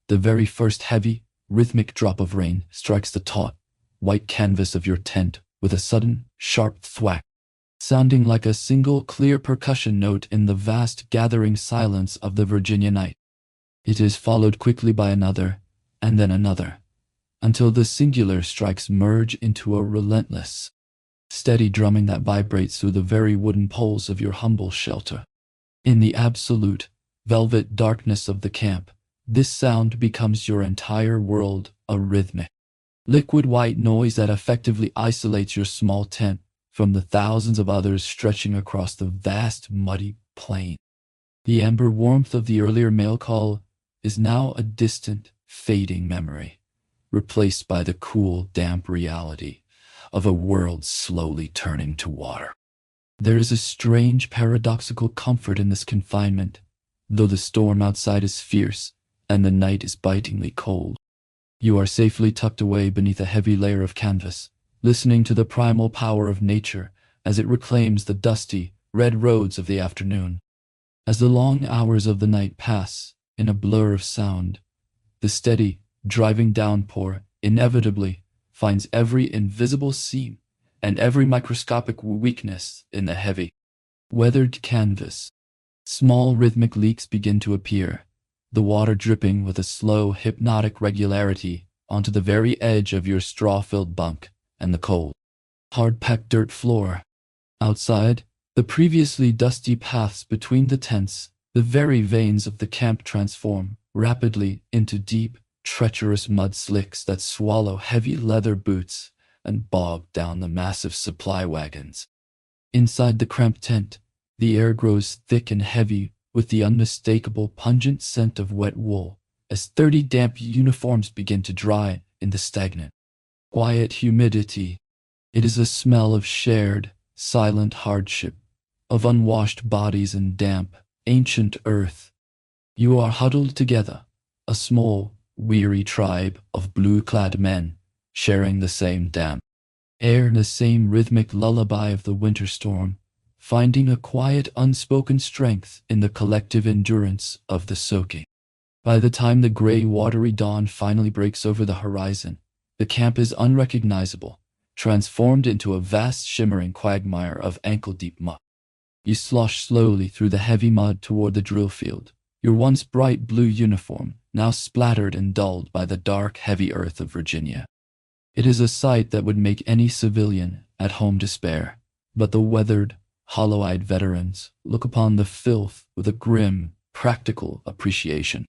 The very first heavy, rhythmic drop of rain strikes the taut, white canvas of your tent with a sudden, sharp thwack, sounding like a single clear percussion note in the vast gathering silence of the Virginia night. It is followed quickly by another, and then another, until the singular strikes merge into a relentless, steady drumming that vibrates through the very wooden poles of your humble shelter. In the absolute, velvet darkness of the camp, this sound becomes your entire world, a rhythmic, liquid white noise that effectively isolates your small tent from the thousands of others stretching across the vast, muddy plain. The amber warmth of the earlier mail call is now a distant, fading memory, replaced by the cool, damp reality of a world slowly turning to water. There is a strange, paradoxical comfort in this confinement, though the storm outside is fierce and the night is bitingly cold. You are safely tucked away beneath a heavy layer of canvas, listening to the primal power of nature as it reclaims the dusty, red roads of the afternoon. As the long hours of the night pass in a blur of sound, the steady, driving downpour inevitably finds every invisible seam and every microscopic weakness in the heavy, weathered canvas. Small rhythmic leaks begin to appear, the water dripping with a slow, hypnotic regularity onto the very edge of your straw-filled bunk and the cold, hard-packed dirt floor. Outside, the previously dusty paths between the tents, the very veins of the camp transform rapidly into deep, treacherous mud slicks that swallow heavy leather boots and bog down the massive supply wagons. Inside the cramped tent, the air grows thick and heavy with the unmistakable pungent scent of wet wool as 30 damp uniforms begin to dry in the stagnant, quiet humidity. It is a smell of shared, silent hardship, of unwashed bodies and damp, ancient earth. You are huddled together, a small, weary tribe of blue-clad men, sharing the same damp air, the same rhythmic lullaby of the winter storm, finding a quiet, unspoken strength in the collective endurance of the soaking. By the time the gray, watery dawn finally breaks over the horizon, the camp is unrecognizable, transformed into a vast shimmering quagmire of ankle-deep muck. You slosh slowly through the heavy mud toward the drill field, your once bright blue uniform now splattered and dulled by the dark, heavy earth of Virginia. It is a sight that would make any civilian at home despair, but the weathered, hollow-eyed veterans look upon the filth with a grim, practical appreciation.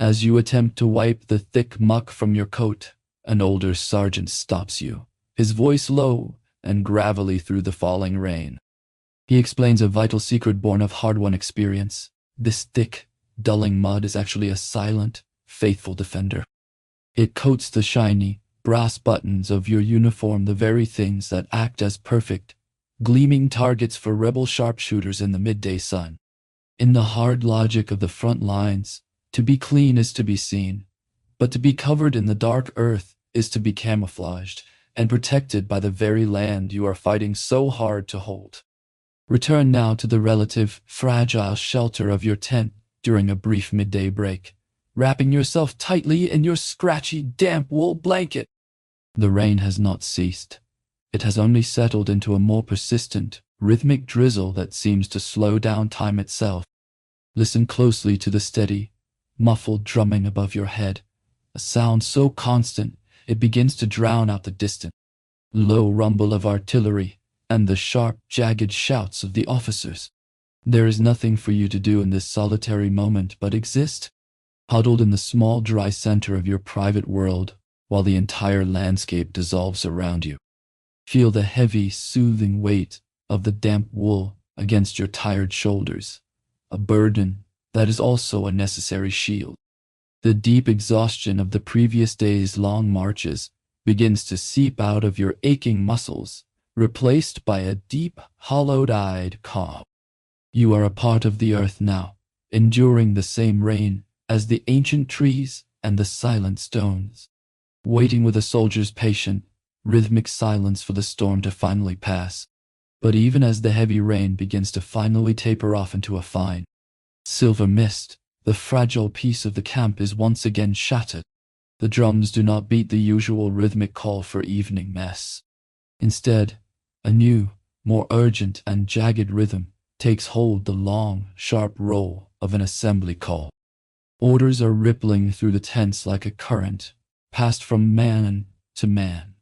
As you attempt to wipe the thick muck from your coat, an older sergeant stops you, his voice low and gravelly through the falling rain. He explains a vital secret born of hard-won experience. This thick, dulling mud is actually a silent, faithful defender. It coats the shiny, brass buttons of your uniform, the very things that act as perfect, gleaming targets for rebel sharpshooters in the midday sun. In the hard logic of the front lines, to be clean is to be seen, but to be covered in the dark earth is to be camouflaged and protected by the very land you are fighting so hard to hold. Return now to the relative, fragile shelter of your tent during a brief midday break, wrapping yourself tightly in your scratchy, damp wool blanket. The rain has not ceased. It has only settled into a more persistent, rhythmic drizzle that seems to slow down time itself. Listen closely to the steady, muffled drumming above your head, a sound so constant it begins to drown out the distant, low rumble of artillery and the sharp, jagged shouts of the officers. There is nothing for you to do in this solitary moment but exist, huddled in the small, dry center of your private world while the entire landscape dissolves around you. Feel the heavy, soothing weight of the damp wool against your tired shoulders, a burden that is also a necessary shield. The deep exhaustion of the previous day's long marches begins to seep out of your aching muscles, replaced by a deep, hollowed-eyed calm. You are a part of the earth now, enduring the same rain as the ancient trees and the silent stones, waiting with a soldier's patient, rhythmic silence for the storm to finally pass. But even as the heavy rain begins to finally taper off into a fine, silver mist, the fragile peace of the camp is once again shattered. The drums do not beat the usual rhythmic call for evening mess. Instead, a new, more urgent and jagged rhythm takes hold, the long, sharp roll of an assembly call. Orders are rippling through the tents like a current, passed from man to man,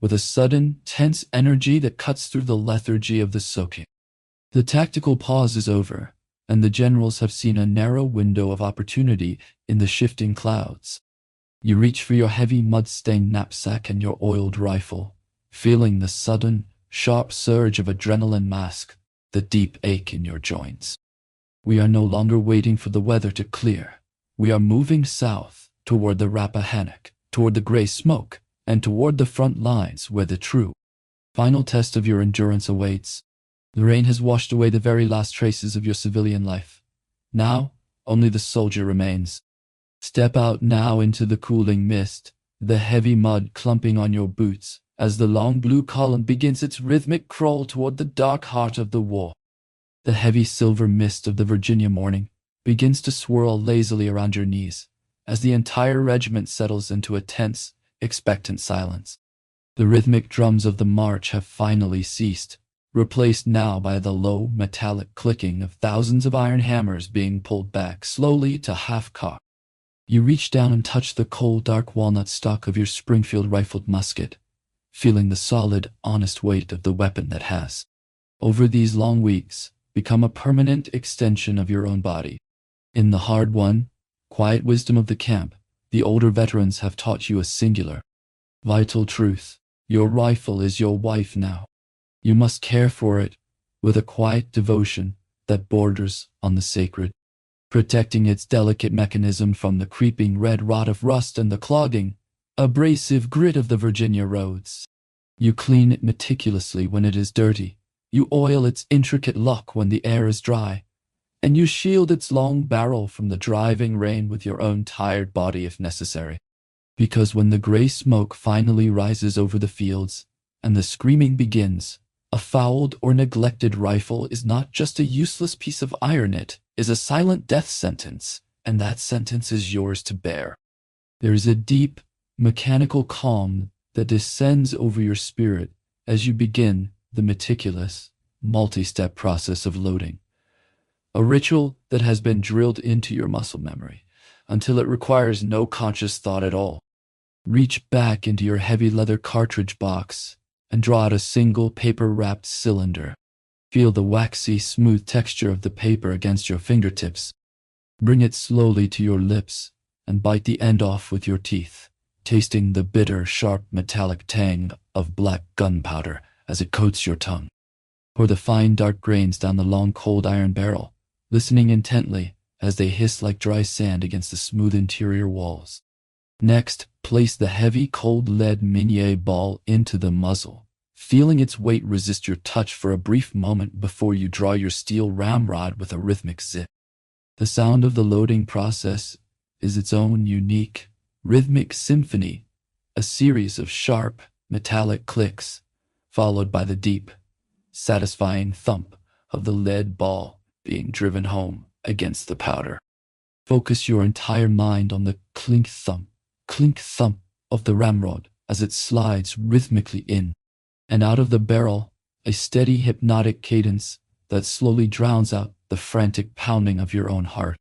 with a sudden, tense energy that cuts through the lethargy of the soaking. The tactical pause is over, and the generals have seen a narrow window of opportunity in the shifting clouds. You reach for your heavy mud-stained knapsack and your oiled rifle, feeling the sudden, sharp surge of adrenaline mask, the deep ache in your joints. We are no longer waiting for the weather to clear. We are moving south, toward the Rappahannock, toward the gray smoke, and toward the front lines where the true, final test of your endurance awaits. The rain has washed away the very last traces of your civilian life. Now, only the soldier remains. Step out now into the cooling mist, the heavy mud clumping on your boots, as the long blue column begins its rhythmic crawl toward the dark heart of the war. The heavy silver mist of the Virginia morning begins to swirl lazily around your knees, as the entire regiment settles into a tense, expectant silence. The rhythmic drums of the march have finally ceased, replaced now by the low, metallic clicking of thousands of iron hammers being pulled back slowly to half-cock. You reach down and touch the cold, dark walnut stock of your Springfield rifled musket, feeling the solid, honest weight of the weapon that has, over these long weeks, become a permanent extension of your own body. In the hard-won, quiet wisdom of the camp, the older veterans have taught you a singular, vital truth. Your rifle is your wife now. You must care for it with a quiet devotion that borders on the sacred, protecting its delicate mechanism from the creeping red rot of rust and the clogging, abrasive grit of the Virginia roads. You clean it meticulously when it is dirty. You oil its intricate lock when the air is dry. And you shield its long barrel from the driving rain with your own tired body if necessary. Because when the gray smoke finally rises over the fields and the screaming begins, a fouled or neglected rifle is not just a useless piece of iron, it is a silent death sentence, and that sentence is yours to bear. There is a deep, mechanical calm that descends over your spirit as you begin the meticulous, multi-step process of loading. A ritual that has been drilled into your muscle memory until it requires no conscious thought at all. Reach back into your heavy leather cartridge box and draw out a single paper-wrapped cylinder. Feel the waxy, smooth texture of the paper against your fingertips. Bring it slowly to your lips and bite the end off with your teeth, tasting the bitter, sharp, metallic tang of black gunpowder as it coats your tongue. Pour the fine, dark grains down the long, cold iron barrel, listening intently as they hiss like dry sand against the smooth interior walls. Next, place the heavy, cold lead minier ball into the muzzle, feeling its weight resist your touch for a brief moment before you draw your steel ramrod with a rhythmic zip. The sound of the loading process is its own unique, rhythmic symphony, a series of sharp, metallic clicks, followed by the deep, satisfying thump of the lead ball being driven home against the powder. Focus your entire mind on the clink thump of the ramrod as it slides rhythmically in and out of the barrel, a steady hypnotic cadence that slowly drowns out the frantic pounding of your own heart.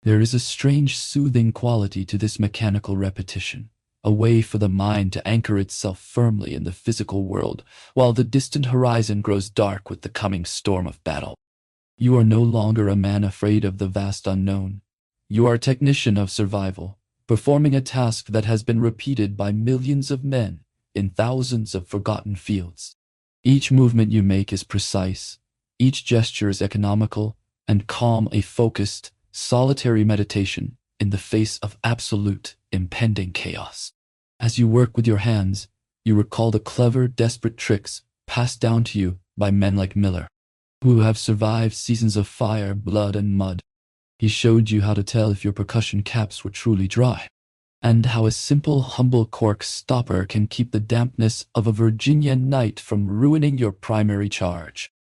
There is a strange soothing quality to this mechanical repetition, a way for the mind to anchor itself firmly in the physical world while the distant horizon grows dark with the coming storm of battle. You are no longer a man afraid of the vast unknown. You are a technician of survival, performing a task that has been repeated by millions of men in thousands of forgotten fields. Each movement you make is precise, each gesture is economical and calm, a focused, solitary meditation in the face of absolute, impending chaos. As you work with your hands, you recall the clever, desperate tricks passed down to you by men like Miller, who have survived seasons of fire, blood, and mud. He showed you how to tell if your percussion caps were truly dry, and how a simple, humble cork stopper can keep the dampness of a Virginia night from ruining your primary charge.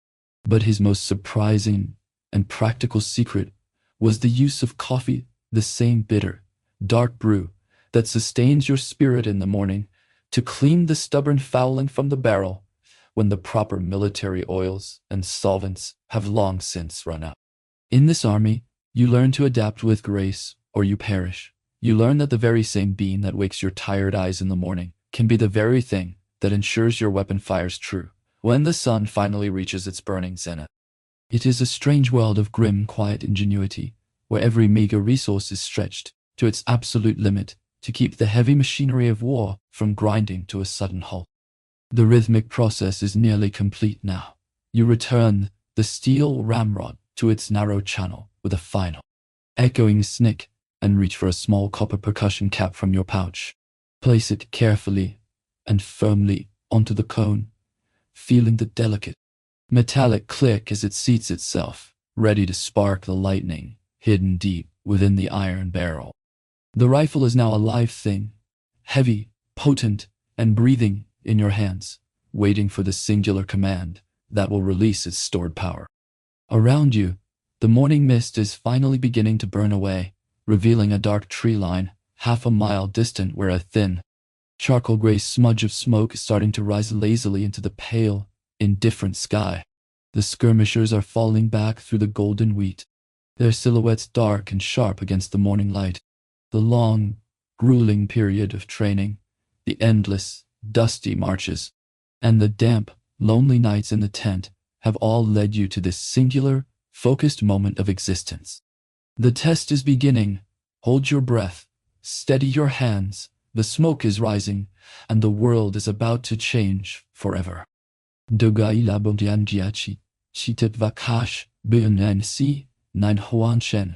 But his most surprising and practical secret was the use of coffee, the same bitter, dark brew that sustains your spirit in the morning, to clean the stubborn fouling from the barrel when the proper military oils and solvents have long since run out. In this army, you learn to adapt with grace, or you perish. You learn that the very same bean that wakes your tired eyes in the morning can be the very thing that ensures your weapon fires true when the sun finally reaches its burning zenith. It is a strange world of grim, quiet ingenuity, where every meager resource is stretched to its absolute limit to keep the heavy machinery of war from grinding to a sudden halt. The rhythmic process is nearly complete now. You return the steel ramrod to its narrow channel with a final, echoing snick and reach for a small copper percussion cap from your pouch. Place it carefully and firmly onto the cone, feeling the delicate, metallic click as it seats itself, ready to spark the lightning hidden deep within the iron barrel. The rifle is now a live thing, heavy, potent, and breathing in your hands, waiting for the singular command that will release its stored power. Around you, the morning mist is finally beginning to burn away, revealing a dark tree line half a mile distant where a thin, charcoal gray smudge of smoke is starting to rise lazily into the pale, indifferent sky. The skirmishers are falling back through the golden wheat, their silhouettes dark and sharp against the morning light. The long, grueling period of training, the endless, dusty marches, and the damp, lonely nights in the tent have all led you to this singular, focused moment of existence. The test is beginning. Hold your breath, steady your hands, the smoke is rising, and the world is about to change forever. Dogaila bondianjiachi, chitet vakash, si, nine huanshen.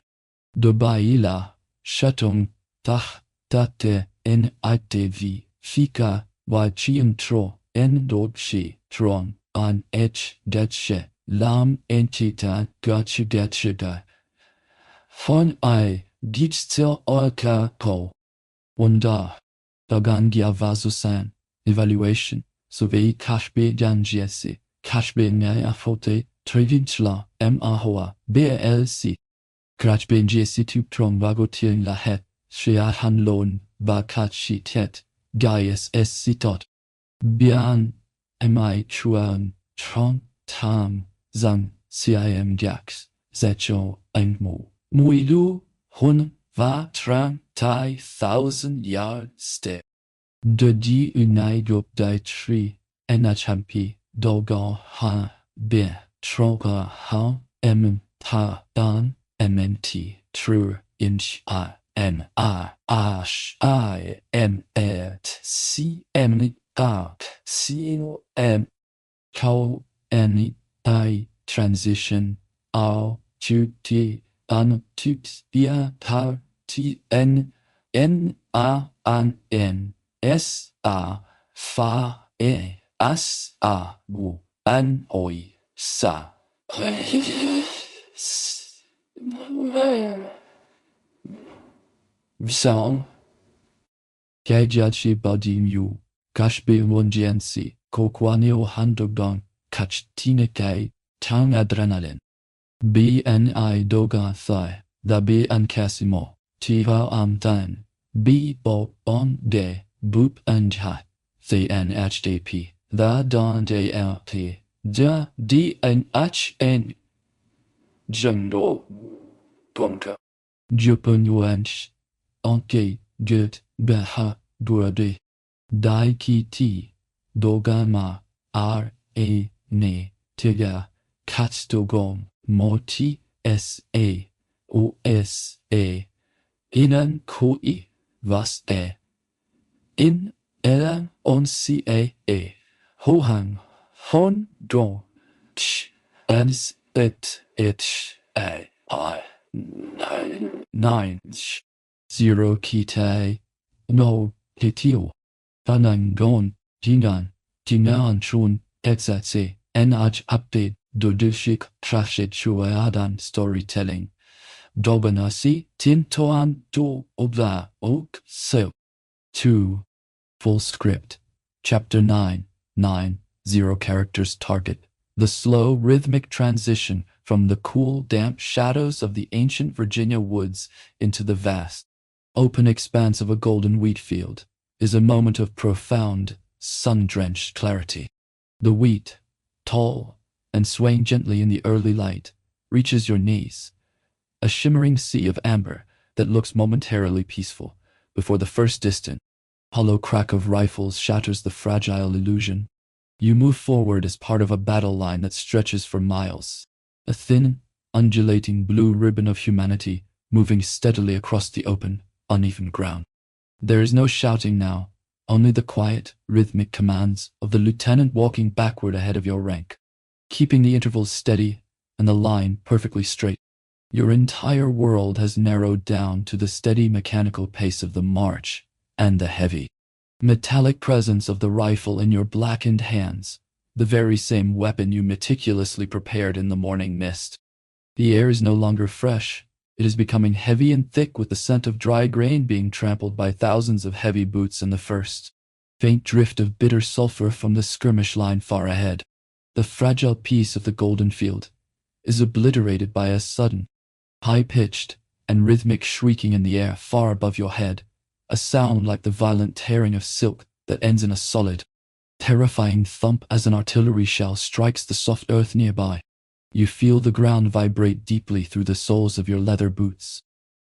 Dobaila, shatung, tach, tate, en itevi, fika, wachian tro, en dogshi, tron, an ech, detshe, lam entita, gachidetshida. Von I, Dichzel Orca Po. Wanda. Dagangia Vazusan. Evaluation. Sovei Kashbe Dangiesi. Kashbe Nyafote. Trevinchla. Ahoa. BLC. Krachbe Jesi Tuptron Vagotin Lahet. Sheahan Lon. Vakachi Tet. Gaius S. Sitot. Bian mi chuan chong tam zang cim jax zecho and mui lu hun va trang tai 1,000 yard step. De di unai dup dai tri enachampi dogon ha bien troga ha ta dan mnt true inch I n I ash I m et c m a c o m cow any I transition ao chu ti an tux bia tar t n n a an n s a fa e as a bu an oi sa Song Gajachi badim yu kashbe munjiansi kokwanio handogdong kachtinekai tang adrenalin bni doga thai da be ankasimo tiva amtan b bo on de boop anjhat the nhdp the don de lt da dnhn jando punta jupunuanch onke gut beha burde dai ki ti dogama r a ne tiga katstogom moti s a o s a inan koi was in elan on ca hohang hon don ch ans et a I 9 0 kitai no kitio Tanangon Jinan Chun Exatse NH update Dodishik Trashit Chuadan storytelling Dobanasi Tintoan Do Obla Ok So 2 Full script Chapter 9 0 characters target the slow rhythmic transition from the cool damp shadows of the ancient Virginia woods into the vast open expanse of a golden wheat field is a moment of profound, sun-drenched clarity. The wheat, tall and swaying gently in the early light, reaches your knees, a shimmering sea of amber that looks momentarily peaceful before the first distant, hollow crack of rifles shatters the fragile illusion. You move forward as part of a battle line that stretches for miles, a thin, undulating blue ribbon of humanity moving steadily across the open, uneven ground. There is no shouting now, only the quiet, rhythmic commands of the lieutenant walking backward ahead of your rank, keeping the intervals steady and the line perfectly straight. Your entire world has narrowed down to the steady mechanical pace of the march and the heavy, metallic presence of the rifle in your blackened hands, the very same weapon you meticulously prepared in the morning mist. The air is no longer fresh. It is becoming heavy and thick with the scent of dry grain being trampled by thousands of heavy boots in the first faint drift of bitter sulfur from the skirmish line far ahead. The fragile peace of the golden field is obliterated by a sudden, high-pitched and rhythmic shrieking in the air far above your head, a sound like the violent tearing of silk that ends in a solid, terrifying thump as an artillery shell strikes the soft earth nearby. You feel the ground vibrate deeply through the soles of your leather boots.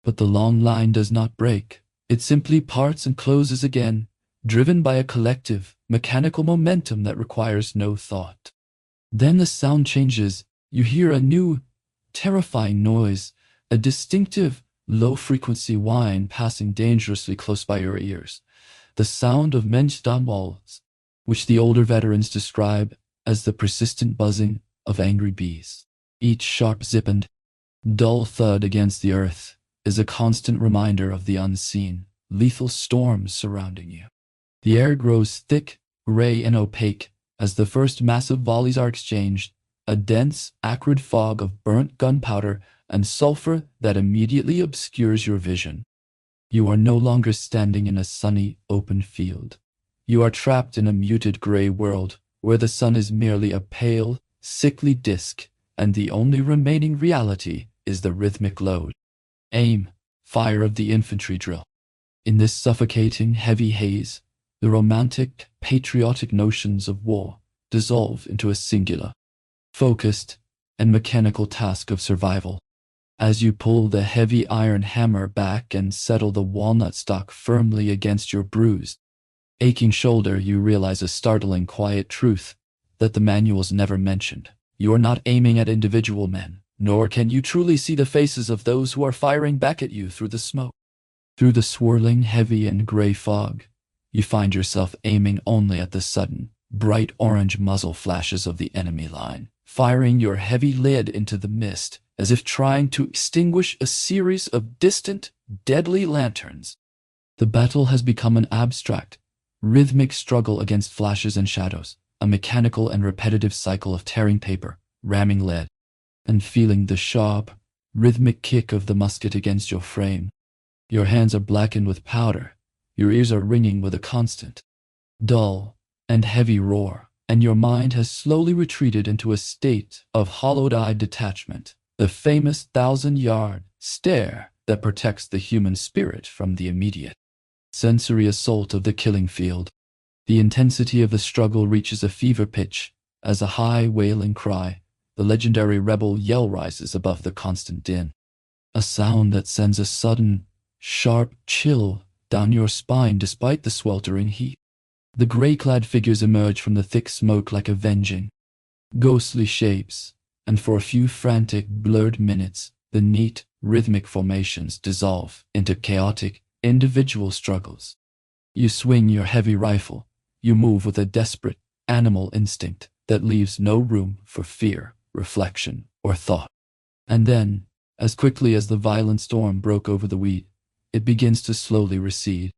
But the long line does not break. It simply parts and closes again, driven by a collective, mechanical momentum that requires no thought. Then the sound changes. You hear a new, terrifying noise, a distinctive, low-frequency whine passing dangerously close by your ears. The sound of menschdamwals, which the older veterans describe as the persistent buzzing of angry bees. Each sharp zip and dull thud against the earth is a constant reminder of the unseen, lethal storms surrounding you. The air grows thick, gray, and opaque as the first massive volleys are exchanged, a dense, acrid fog of burnt gunpowder and sulfur that immediately obscures your vision. You are no longer standing in a sunny, open field. You are trapped in a muted gray world where the sun is merely a pale, sickly disk, and the only remaining reality is the rhythmic load. Aim, fire of the infantry drill. In this suffocating, heavy haze, The romantic, patriotic notions of war dissolve into a singular, focused, and mechanical task of survival. As you pull the heavy iron hammer back and settle the walnut stock firmly against your bruised, aching shoulder, you realize a startling, quiet truth that the manuals never mentioned. You are not aiming at individual men, nor can you truly see the faces of those who are firing back at you through the smoke. Through the swirling, heavy, and gray fog, you find yourself aiming only at the sudden, bright orange muzzle flashes of the enemy line, firing your heavy lead into the mist, as if trying to extinguish a series of distant, deadly lanterns. The battle has become an abstract, rhythmic struggle against flashes and shadows, a mechanical and repetitive cycle of tearing paper, ramming lead, and feeling the sharp, rhythmic kick of the musket against your frame. Your hands are blackened with powder, your ears are ringing with a constant, dull, and heavy roar, and your mind has slowly retreated into a state of hollowed-eyed detachment, the famous 1,000-yard stare that protects the human spirit from the immediate sensory assault of the killing field. The intensity of the struggle reaches a fever pitch as a high, wailing cry, the legendary rebel yell, rises above the constant din. A sound that sends a sudden, sharp chill down your spine despite the sweltering heat. The gray-clad figures emerge from the thick smoke like avenging, ghostly shapes, and for a few frantic, blurred minutes, the neat, rhythmic formations dissolve into chaotic, individual struggles. You swing your heavy rifle. You move with a desperate, animal instinct that leaves no room for fear, reflection, or thought. And then, as quickly as the violent storm broke over the wheat, it begins to slowly recede.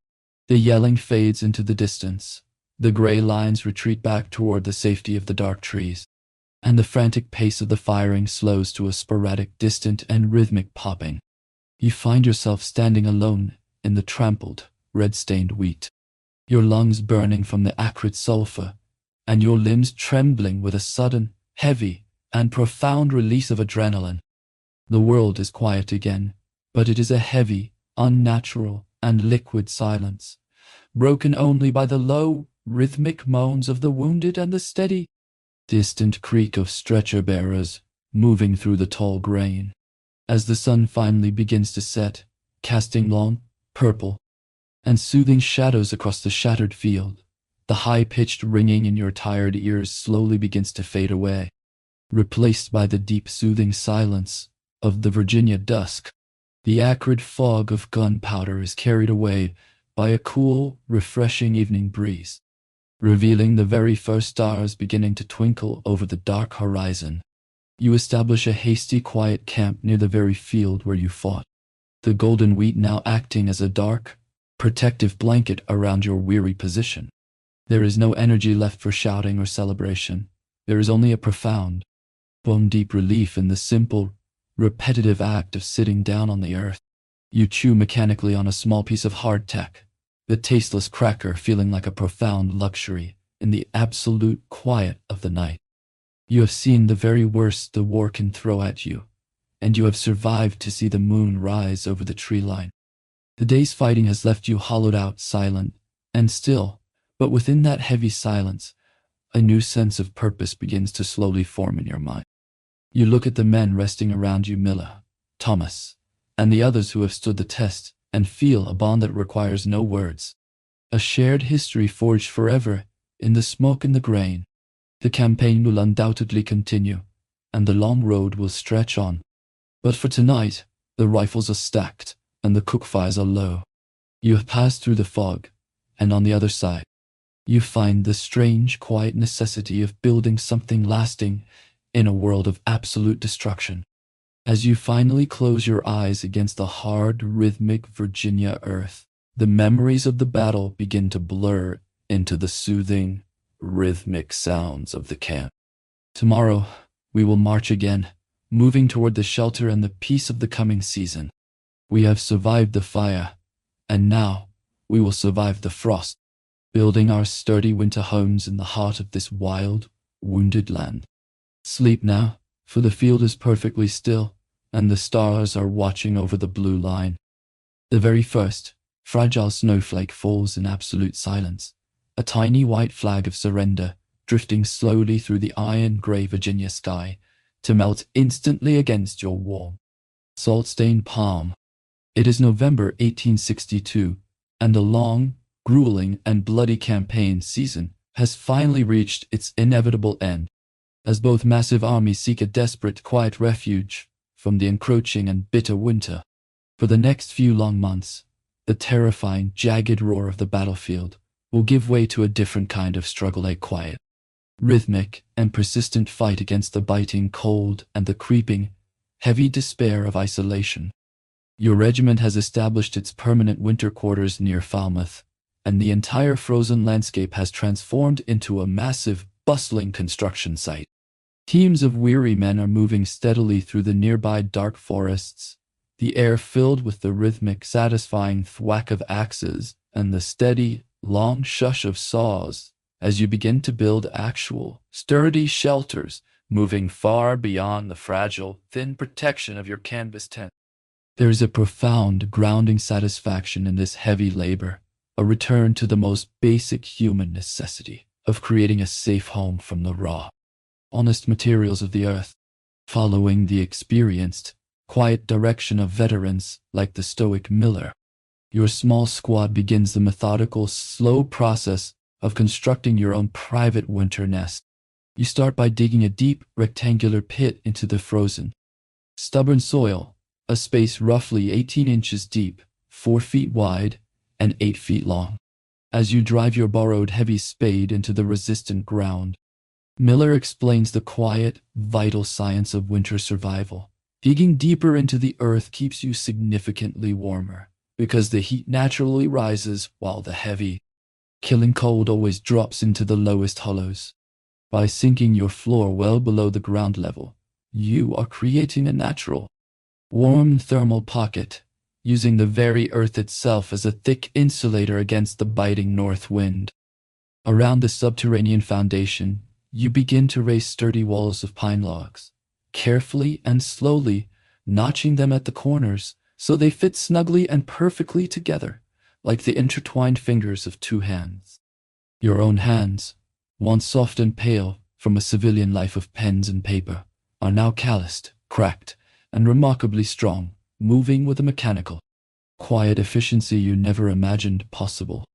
The yelling fades into the distance. The gray lines retreat back toward the safety of the dark trees, and the frantic pace of the firing slows to a sporadic, distant, and rhythmic popping. You find yourself standing alone in the trampled, red-stained wheat, your lungs burning from the acrid sulfur, and your limbs trembling with a sudden, heavy, and profound release of adrenaline. The world is quiet again, but it is a heavy, unnatural, and liquid silence, broken only by the low, rhythmic moans of the wounded and the steady, distant creak of stretcher-bearers moving through the tall grain. As the sun finally begins to set, casting long, purple, and soothing shadows across the shattered field, the high-pitched ringing in your tired ears slowly begins to fade away, replaced by the deep, soothing silence of the Virginia dusk. The acrid fog of gunpowder is carried away by a cool, refreshing evening breeze, revealing the very first stars beginning to twinkle over the dark horizon. You establish a hasty, quiet camp near the very field where you fought, the golden wheat now acting as a dark, protective blanket around your weary position. There is no energy left for shouting or celebration. There is only a profound, bone-deep relief in the simple, repetitive act of sitting down on the earth. You chew mechanically on a small piece of hardtack, the tasteless cracker feeling like a profound luxury in the absolute quiet of the night. You have seen the very worst the war can throw at you, and you have survived to see the moon rise over the tree line. The day's fighting has left you hollowed out, silent, and still, but within that heavy silence, a new sense of purpose begins to slowly form in your mind. You look at the men resting around you, Miller, Thomas, and the others who have stood the test, and feel a bond that requires no words. A shared history forged forever in the smoke and the grain. The campaign will undoubtedly continue, and the long road will stretch on. But for tonight, the rifles are stacked, and the cookfires are low. You have passed through the fog, and on the other side, you find the strange, quiet necessity of building something lasting in a world of absolute destruction. As you finally close your eyes against the hard, rhythmic Virginia earth, the memories of the battle begin to blur into the soothing, rhythmic sounds of the camp. Tomorrow, we will march again, moving toward the shelter and the peace of the coming season. We have survived the fire, and now we will survive the frost, building our sturdy winter homes in the heart of this wild, wounded land. Sleep now, for the field is perfectly still, and the stars are watching over the blue line. The very first, fragile snowflake falls in absolute silence, a tiny white flag of surrender, drifting slowly through the iron-gray Virginia sky to melt instantly against your warm, salt-stained palm. It is November 1862, and the long, grueling, and bloody campaign season has finally reached its inevitable end, as both massive armies seek a desperate, quiet refuge from the encroaching and bitter winter. For the next few long months, the terrifying, jagged roar of the battlefield will give way to a different kind of struggle, a quiet, rhythmic, and persistent fight against the biting cold and the creeping, heavy despair of isolation. Your regiment has established its permanent winter quarters near Falmouth, and the entire frozen landscape has transformed into a massive, bustling construction site. Teams of weary men are moving steadily through the nearby dark forests, the air filled with the rhythmic, satisfying thwack of axes and the steady, long shush of saws as you begin to build actual, sturdy shelters, moving far beyond the fragile, thin protection of your canvas tent. There is a profound, grounding satisfaction in this heavy labor, a return to the most basic human necessity of creating a safe home from the raw, honest materials of the earth. Following the experienced, quiet direction of veterans like the stoic Miller, your small squad begins the methodical, slow process of constructing your own private winter nest. You start by digging a deep, rectangular pit into the frozen, stubborn soil, a space roughly 18 inches deep, 4 feet wide, and 8 feet long. As you drive your borrowed heavy spade into the resistant ground, Miller explains the quiet, vital science of winter survival. Digging deeper into the earth keeps you significantly warmer, because the heat naturally rises while the heavy, killing cold always drops into the lowest hollows. By sinking your floor well below the ground level, you are creating a natural, warm thermal pocket, using the very earth itself as a thick insulator against the biting north wind. Around the subterranean foundation, you begin to raise sturdy walls of pine logs, carefully and slowly notching them at the corners so they fit snugly and perfectly together, like the intertwined fingers of two hands. Your own hands, once soft and pale from a civilian life of pens and paper, are now calloused, cracked, and remarkably strong, moving with a mechanical, quiet efficiency you never imagined possible.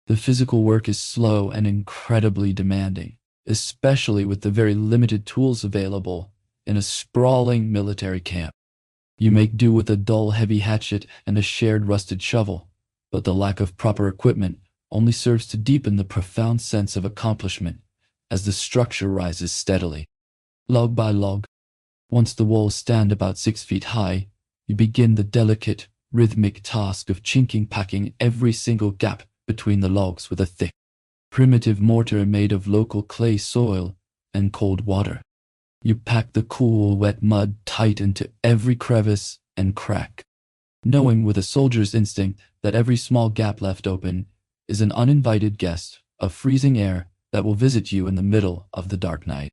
The physical work is slow and incredibly demanding, especially with the very limited tools available in a sprawling military camp. You make do with a dull, heavy hatchet and a shared rusted shovel, but the lack of proper equipment only serves to deepen the profound sense of accomplishment as the structure rises steadily, log by log. Once the walls stand about 6 feet high, you begin the delicate, rhythmic task of packing every single gap between the logs with a thick, primitive mortar made of local clay soil and cold water. You pack the cool, wet mud tight into every crevice and crack, knowing with a soldier's instinct that every small gap left open is an uninvited guest of freezing air that will visit you in the middle of the dark night.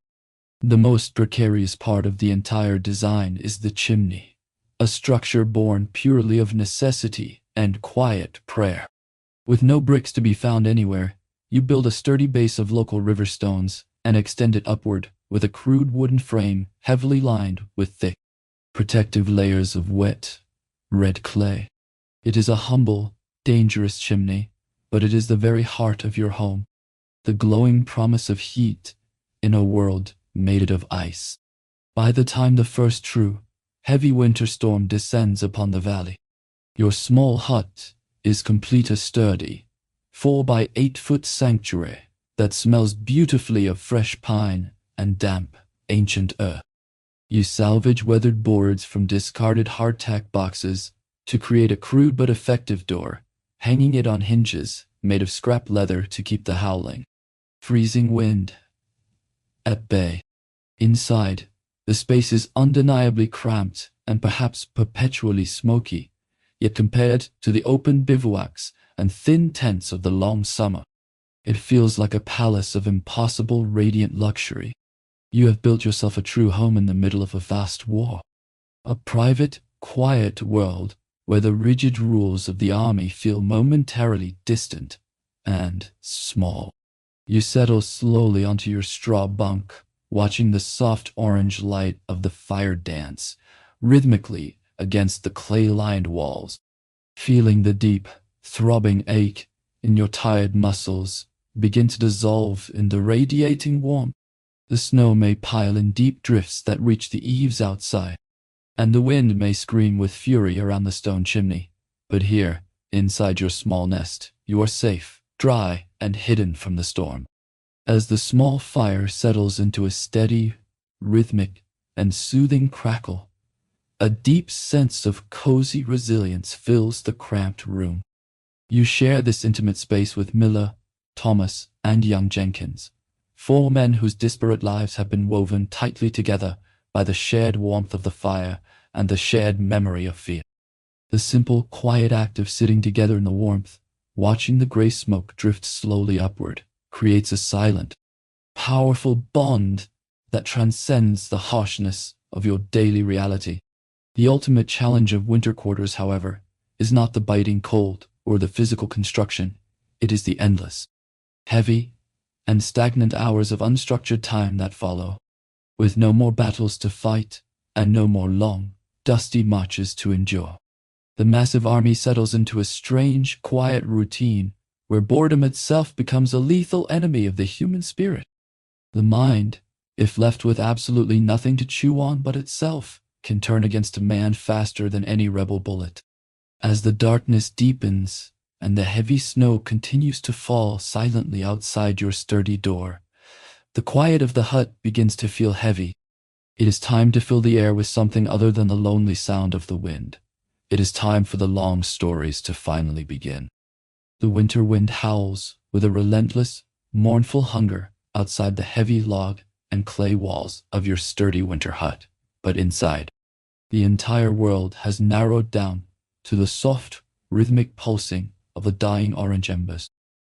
The most precarious part of the entire design is the chimney, a structure born purely of necessity and quiet prayer. With no bricks to be found anywhere, you build a sturdy base of local river stones and extend it upward with a crude wooden frame heavily lined with thick, protective layers of wet, red clay. It is a humble, dangerous chimney, but it is the very heart of your home, the glowing promise of heat in a world made of ice. By the time the first true, heavy winter storm descends upon the valley, your small hut is complete, a sturdy, 4 by 8 foot sanctuary that smells beautifully of fresh pine and damp, ancient earth. You salvage weathered boards from discarded hardtack boxes to create a crude but effective door, hanging it on hinges made of scrap leather to keep the howling, freezing wind at bay. Inside, the space is undeniably cramped and perhaps perpetually smoky, yet compared to the open bivouacs and thin tents of the long summer, it feels like a palace of impossible radiant luxury. You have built yourself a true home in the middle of a vast war, a private, quiet world where the rigid rules of the army feel momentarily distant and small. You settle slowly onto your straw bunk, watching the soft orange light of the fire dance rhythmically against the clay-lined walls, feeling the deep, throbbing ache in your tired muscles begin to dissolve in the radiating warmth. The snow may pile in deep drifts that reach the eaves outside, and the wind may scream with fury around the stone chimney. But here, inside your small nest, you are safe, dry, and hidden from the storm. As the small fire settles into a steady, rhythmic, and soothing crackle, a deep sense of cozy resilience fills the cramped room. You share this intimate space with Miller, Thomas, and young Jenkins, 4 men whose disparate lives have been woven tightly together by the shared warmth of the fire and the shared memory of fear. The simple, quiet act of sitting together in the warmth, watching the gray smoke drift slowly upward, creates a silent, powerful bond that transcends the harshness of your daily reality. The ultimate challenge of winter quarters, however, is not the biting cold or the physical construction. It is the endless, heavy, and stagnant hours of unstructured time that follow, with no more battles to fight and no more long, dusty marches to endure. The massive army settles into a strange, quiet routine where boredom itself becomes a lethal enemy of the human spirit. The mind, if left with absolutely nothing to chew on but itself, can turn against a man faster than any rebel bullet. As the darkness deepens and the heavy snow continues to fall silently outside your sturdy door, the quiet of the hut begins to feel heavy. It is time to fill the air with something other than the lonely sound of the wind. It is time for the long stories to finally begin. The winter wind howls with a relentless, mournful hunger outside the heavy log and clay walls of your sturdy winter hut. But inside, the entire world has narrowed down to the soft, rhythmic pulsing of the dying orange embers.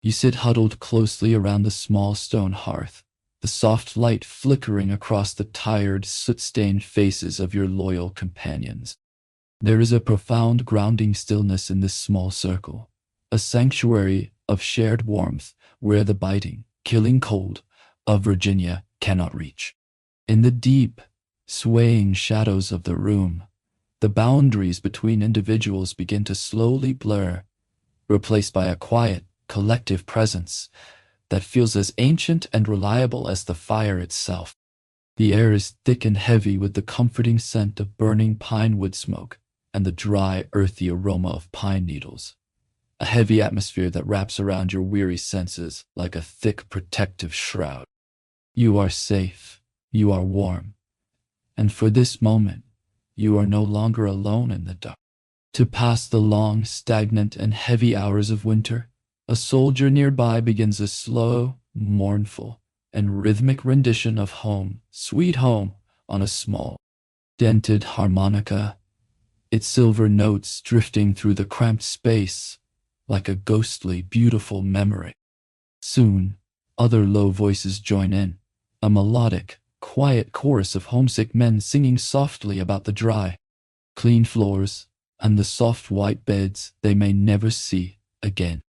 You sit huddled closely around the small stone hearth, the soft light flickering across the tired, soot-stained faces of your loyal companions. There is a profound grounding stillness in this small circle, a sanctuary of shared warmth where the biting, killing cold of Virginia cannot reach. In the deep, swaying shadows of the room, the boundaries between individuals begin to slowly blur, replaced by a quiet, collective presence that feels as ancient and reliable as the fire itself. The air is thick and heavy with the comforting scent of burning pine wood smoke and the dry, earthy aroma of pine needles, a heavy atmosphere that wraps around your weary senses like a thick, protective shroud. You are safe, you are warm, and for this moment, you are no longer alone in the dark. To pass the long, stagnant, and heavy hours of winter, a soldier nearby begins a slow, mournful, and rhythmic rendition of Home, Sweet Home on a small, dented harmonica, its silver notes drifting through the cramped space like a ghostly, beautiful memory. Soon, other low voices join in, a melodic, quiet chorus of homesick men singing softly about the dry, clean floors and the soft white beds they may never see again.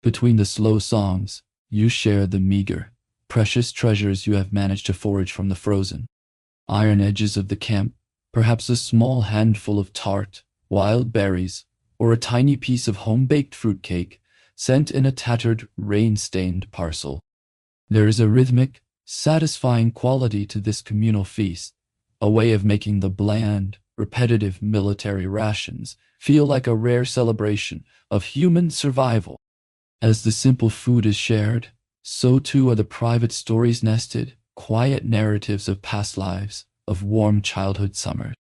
Between the slow songs, you share the meager, precious treasures you have managed to forage from the frozen iron edges of the camp, perhaps a small handful of tart, wild berries, or a tiny piece of home-baked fruitcake sent in a tattered, rain-stained parcel. There is a rhythmic, satisfying quality to this communal feast, a way of making the bland, repetitive military rations feel like a rare celebration of human survival. As the simple food is shared, so too are the private stories nested, quiet narratives of past lives, of warm childhood summers,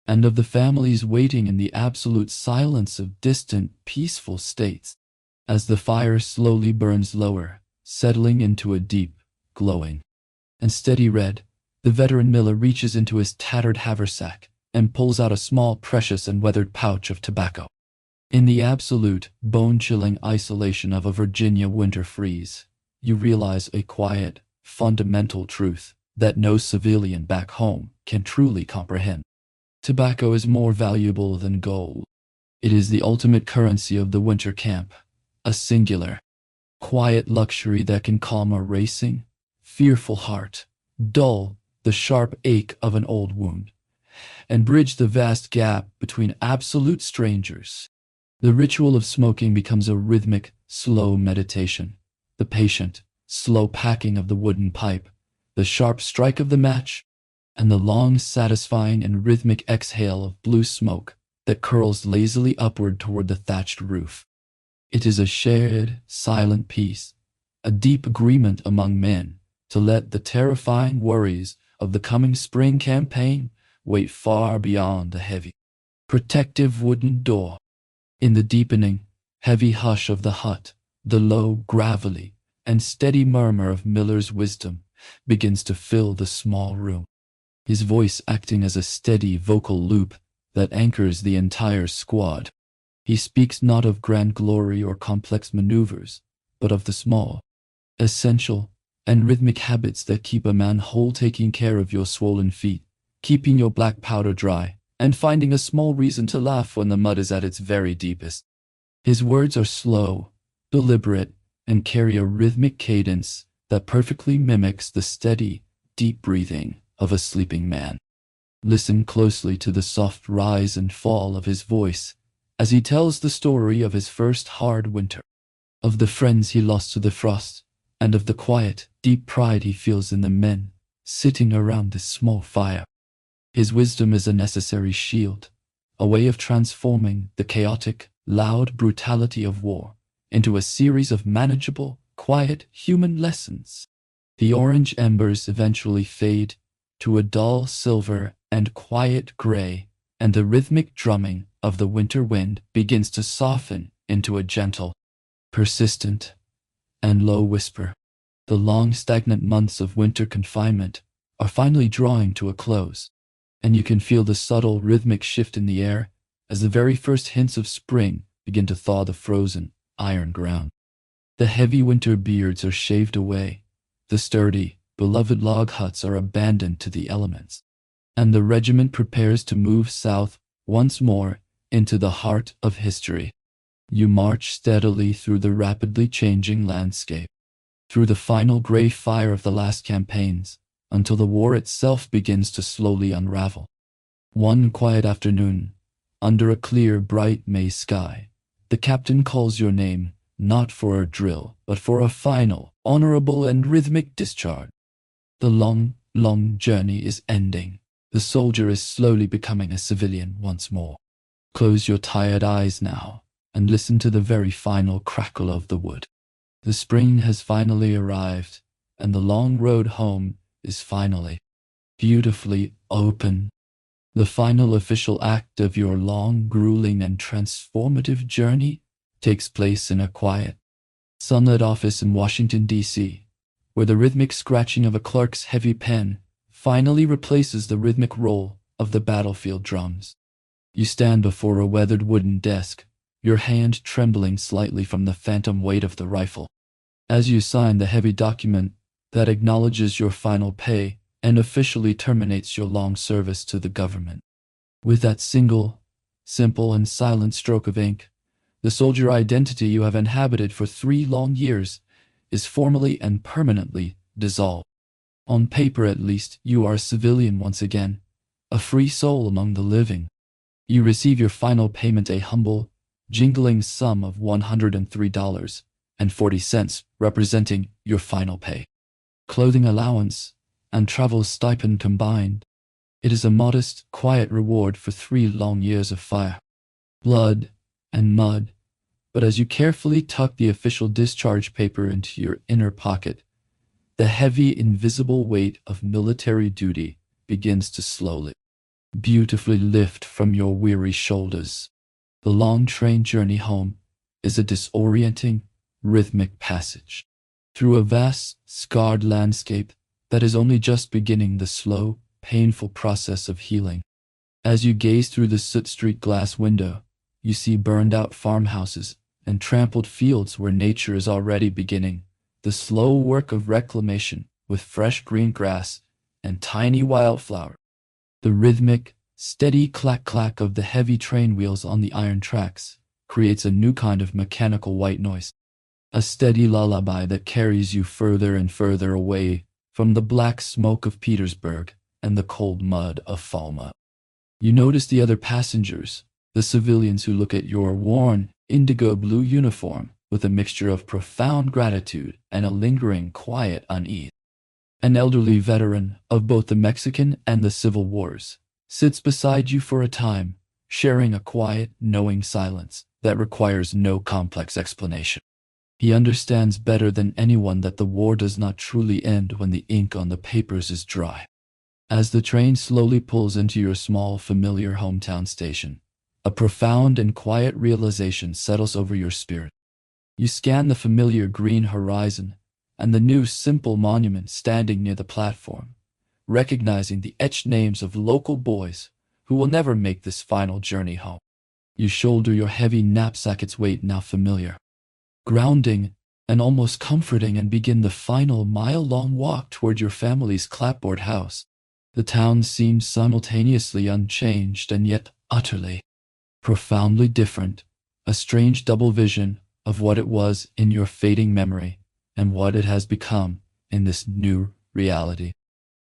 and of the families waiting in the absolute silence of distant, peaceful states. As the fire slowly burns lower, settling into a deep, glowing, and steady red, the veteran Miller reaches into his tattered haversack and pulls out a small, precious, and weathered pouch of tobacco. In the absolute, bone-chilling isolation of a Virginia winter freeze, you realize a quiet, fundamental truth that no civilian back home can truly comprehend. Tobacco is more valuable than gold. It is the ultimate currency of the winter camp, a singular, quiet luxury that can calm a racing, fearful heart, dull the sharp ache of an old wound, and bridge the vast gap between absolute strangers. The ritual of smoking becomes a rhythmic, slow meditation. The patient, slow packing of the wooden pipe, the sharp strike of the match, and the long, satisfying and rhythmic exhale of blue smoke that curls lazily upward toward the thatched roof. It is a shared, silent peace, a deep agreement among men to let the terrifying worries of the coming spring campaign wait far beyond the heavy, protective wooden door. In the deepening, heavy hush of the hut, the low, gravelly, and steady murmur of Miller's wisdom begins to fill the small room, his voice acting as a steady vocal loop that anchors the entire squad. He speaks not of grand glory or complex maneuvers, but of the small, essential, and rhythmic habits that keep a man whole, taking care of your swollen feet, keeping your black powder dry, and finding a small reason to laugh when the mud is at its very deepest. His words are slow, deliberate, and carry a rhythmic cadence that perfectly mimics the steady, deep breathing of a sleeping man. Listen closely to the soft rise and fall of his voice as he tells the story of his first hard winter, of the friends he lost to the frost, and of the quiet, deep pride he feels in the men sitting around this small fire. His wisdom is a necessary shield, a way of transforming the chaotic, loud brutality of war into a series of manageable, quiet human lessons. The orange embers eventually fade to a dull silver and quiet gray, and the rhythmic drumming of the winter wind begins to soften into a gentle, persistent, and low whisper. The long, stagnant months of winter confinement are finally drawing to a close, and you can feel the subtle rhythmic shift in the air as the very first hints of spring begin to thaw the frozen, iron ground. The heavy winter beards are shaved away, the sturdy, beloved log huts are abandoned to the elements, and the regiment prepares to move south once more into the heart of history. You march steadily through the rapidly changing landscape, through the final gray fire of the last campaigns, until the war itself begins to slowly unravel. One quiet afternoon, under a clear, bright May sky, the captain calls your name, not for a drill, but for a final, honorable and rhythmic discharge. The long, long journey is ending. The soldier is slowly becoming a civilian once more. Close your tired eyes now and listen to the very final crackle of the wood. The spring has finally arrived, and the long road home is finally, beautifully open. The final official act of your long, grueling, and transformative journey takes place in a quiet, sunlit office in Washington, D.C., where the rhythmic scratching of a clerk's heavy pen finally replaces the rhythmic roll of the battlefield drums. You stand before a weathered wooden desk, your hand trembling slightly from the phantom weight of the rifle. As you sign the heavy document that acknowledges your final pay and officially terminates your long service to the government. With that single, simple, and silent stroke of ink, the soldier identity you have inhabited for 3 long years is formally and permanently dissolved. On paper, at least, you are a civilian once again, a free soul among the living. You receive your final payment, a humble, jingling sum of $103.40, representing your final pay. Clothing allowance and travel stipend combined. It is a modest, quiet reward for 3 long years of fire, blood, and mud. But as you carefully tuck the official discharge paper into your inner pocket, the heavy, invisible weight of military duty begins to slowly, beautifully lift from your weary shoulders. The long train journey home is a disorienting, rhythmic passage through a vast, scarred landscape that is only just beginning the slow, painful process of healing. As you gaze through the soot-streaked glass window, you see burned-out farmhouses and trampled fields where nature is already beginning the slow work of reclamation with fresh green grass and tiny wildflower. The rhythmic, steady clack-clack of the heavy train wheels on the iron tracks creates a new kind of mechanical white noise. a steady lullaby that carries you further and further away from the black smoke of Petersburg and the cold mud of Falma. You notice the other passengers, the civilians who look at your worn, indigo blue uniform with a mixture of profound gratitude and a lingering, quiet unease. An elderly veteran of both the Mexican and the Civil Wars sits beside you for a time, sharing a quiet, knowing silence that requires no complex explanation. He understands better than anyone that the war does not truly end when the ink on the papers is dry. As the train slowly pulls into your small, familiar hometown station, a profound and quiet realization settles over your spirit. You scan the familiar green horizon and the new simple monument standing near the platform, recognizing the etched names of local boys who will never make this final journey home. You shoulder your heavy knapsack, its weight now familiar, grounding and almost comforting, and begin the final mile-long walk toward your family's clapboard house. The town seems simultaneously unchanged and yet utterly, profoundly different, a strange double vision of what it was in your fading memory and what it has become in this new reality.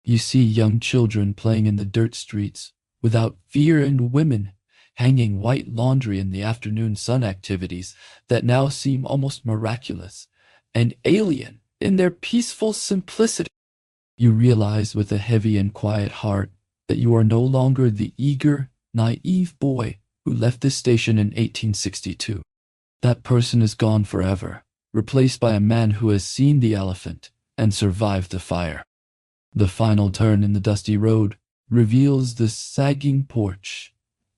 You see young children playing in the dirt streets without fear, and women hanging white laundry in the afternoon sun, activities that now seem almost miraculous and alien in their peaceful simplicity. You realize with a heavy and quiet heart that you are no longer the eager, naive boy who left this station in 1862. That person is gone forever, replaced by a man who has seen the elephant and survived the fire. The final turn in the dusty road reveals the sagging porch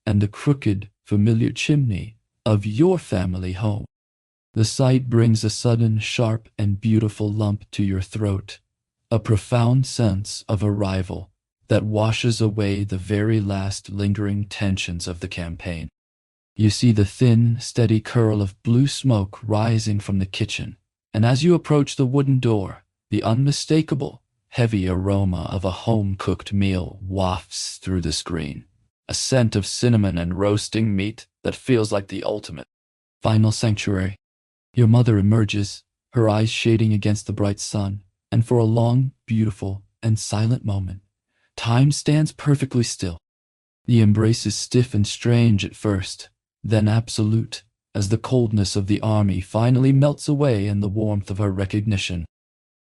and the crooked, familiar chimney of your family home. The sight brings a sudden, sharp, and beautiful lump to your throat, a profound sense of arrival that washes away the very last lingering tensions of the campaign. You see the thin, steady curl of blue smoke rising from the kitchen, and as you approach the wooden door, the unmistakable, heavy aroma of a home-cooked meal wafts through the screen, a scent of cinnamon and roasting meat that feels like the ultimate final sanctuary. Your mother emerges, her eyes shading against the bright sun, and for a long, beautiful, and silent moment, time stands perfectly still. The embrace is stiff and strange at first, then absolute, as the coldness of the army finally melts away in the warmth of her recognition.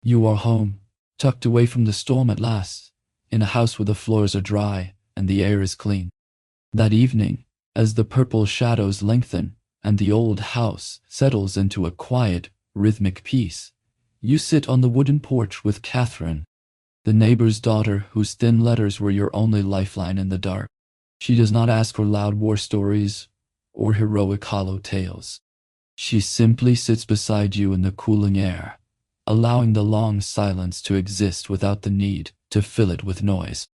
You are home, tucked away from the storm at last, in a house where the floors are dry and the air is clean. That evening, as the purple shadows lengthen and the old house settles into a quiet, rhythmic peace, you sit on the wooden porch with Catherine, the neighbor's daughter whose thin letters were your only lifeline in the dark. She does not ask for loud war stories or heroic hollow tales. She simply sits beside you in the cooling air, allowing the long silence to exist without the need to fill it with noise.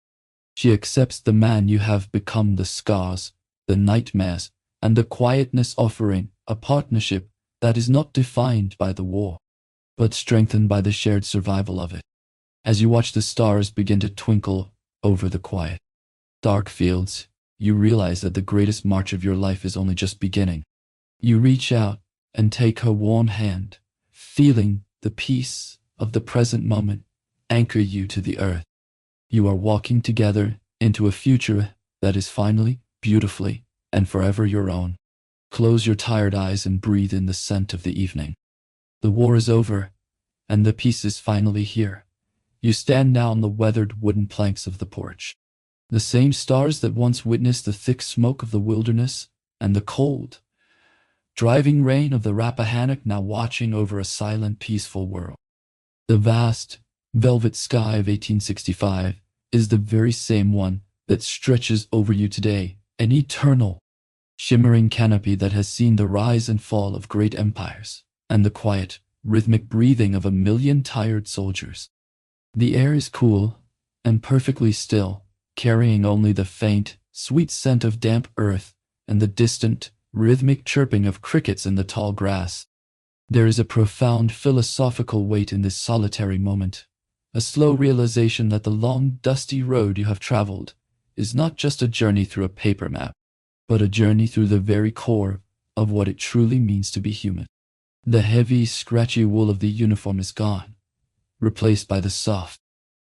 She accepts the man you have become, the scars, the nightmares, and the quietness, offering a partnership that is not defined by the war, but strengthened by the shared survival of it. As you watch the stars begin to twinkle over the quiet, dark fields, you realize that the greatest march of your life is only just beginning. You reach out and take her warm hand, feeling the peace of the present moment anchor you to the earth. You are walking together into a future that is finally, beautifully, and forever your own. Close your tired eyes and breathe in the scent of the evening. The war is over, and the peace is finally here. You stand now on the weathered wooden planks of the porch. The same stars that once witnessed the thick smoke of the wilderness and the cold, driving rain of the Rappahannock now watching over a silent, peaceful world. The vast, velvet sky of 1865 is the very same one that stretches over you today, an eternal, shimmering canopy that has seen the rise and fall of great empires and the quiet, rhythmic breathing of a million tired soldiers. The air is cool and perfectly still, carrying only the faint, sweet scent of damp earth and the distant, rhythmic chirping of crickets in the tall grass. There is a profound philosophical weight in this solitary moment, a slow realization that the long, dusty road you have traveled is not just a journey through a paper map, but a journey through the very core of what it truly means to be human. The heavy, scratchy wool of the uniform is gone, replaced by the soft,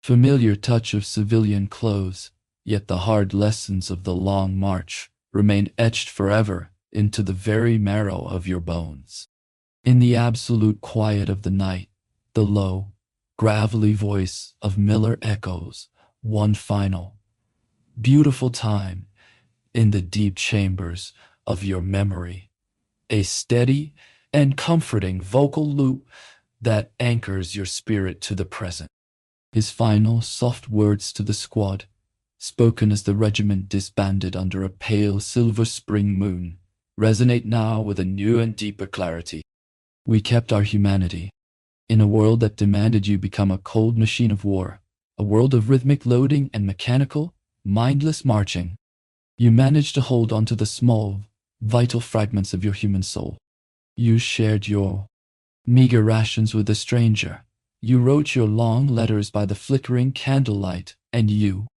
familiar touch of civilian clothes, yet the hard lessons of the long march remain etched forever into the very marrow of your bones. In the absolute quiet of the night, the low, gravelly voice of Miller echoes one final, beautiful time in the deep chambers of your memory, a steady and comforting vocal loop that anchors your spirit to the present. His final soft words to the squad, spoken as the regiment disbanded under a pale silver spring moon, resonate now with a new and deeper clarity. We kept our humanity. In a world that demanded you become a cold machine of war, a world of rhythmic loading and mechanical, mindless marching, you managed to hold on to the small, vital fragments of your human soul. You shared your meager rations with a stranger. You wrote your long letters by the flickering candlelight, and you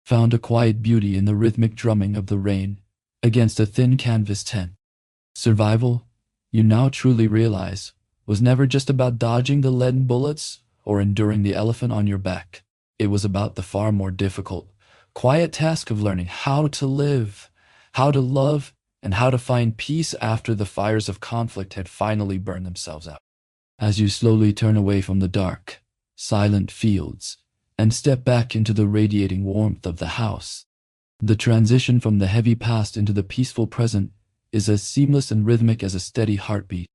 found a quiet beauty in the rhythmic drumming of the rain against a thin canvas tent. Survival, you now truly realize, was never just about dodging the leaden bullets or enduring the elephant on your back. It was about the far more difficult, quiet task of learning how to live, how to love, and how to find peace after the fires of conflict had finally burned themselves out. As you slowly turn away from the dark, silent fields and step back into the radiating warmth of the house, the transition from the heavy past into the peaceful present is as seamless and rhythmic as a steady heartbeat.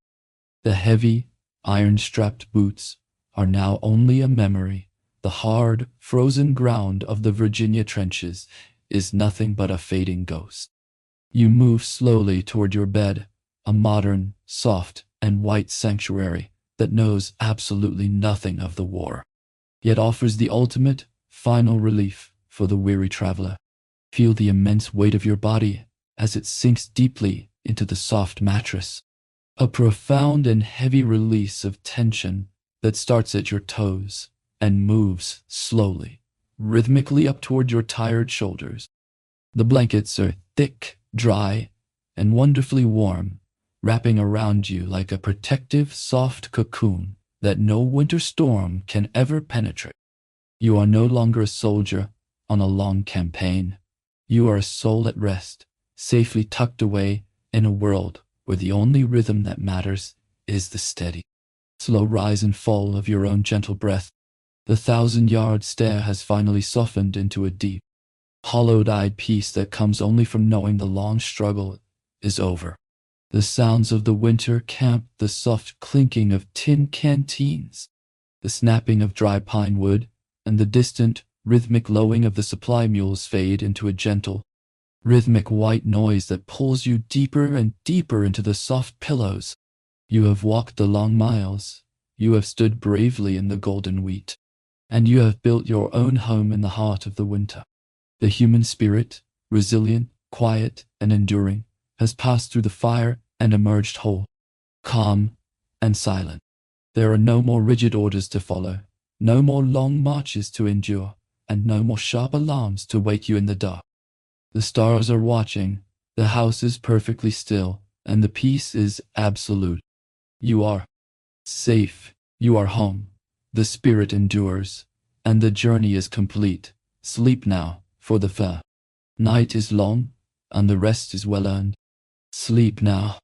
The heavy, iron-strapped boots are now only a memory. The hard, frozen ground of the Virginia trenches is nothing but a fading ghost. You move slowly toward your bed, a modern, soft, and white sanctuary that knows absolutely nothing of the war, yet offers the ultimate, final relief for the weary traveler. Feel the immense weight of your body as it sinks deeply into the soft mattress. A profound and heavy release of tension that starts at your toes and moves slowly, rhythmically up toward your tired shoulders. The blankets are thick, dry, and wonderfully warm, wrapping around you like a protective, soft cocoon that no winter storm can ever penetrate. You are no longer a soldier on a long campaign. You are a soul at rest, safely tucked away in a world where the only rhythm that matters is the steady, slow rise and fall of your own gentle breath. The 1,000-yard stare has finally softened into a deep, hollowed-eyed peace that comes only from knowing the long struggle is over. The sounds of the winter camp, the soft clinking of tin canteens, the snapping of dry pine wood, and the distant, rhythmic lowing of the supply mules fade into a gentle, rhythmic white noise that pulls you deeper and deeper into the soft pillows. You have walked the long miles, you have stood bravely in the golden wheat, and you have built your own home in the heart of the winter. The human spirit, resilient, quiet, and enduring, has passed through the fire and emerged whole, calm, and silent. There are no more rigid orders to follow, no more long marches to endure, and no more sharp alarms to wake you in the dark. The stars are watching, the house is perfectly still, and the peace is absolute. You are safe, you are home, the spirit endures, and the journey is complete. Sleep now, for the night is long, and the rest is well earned. Sleep now.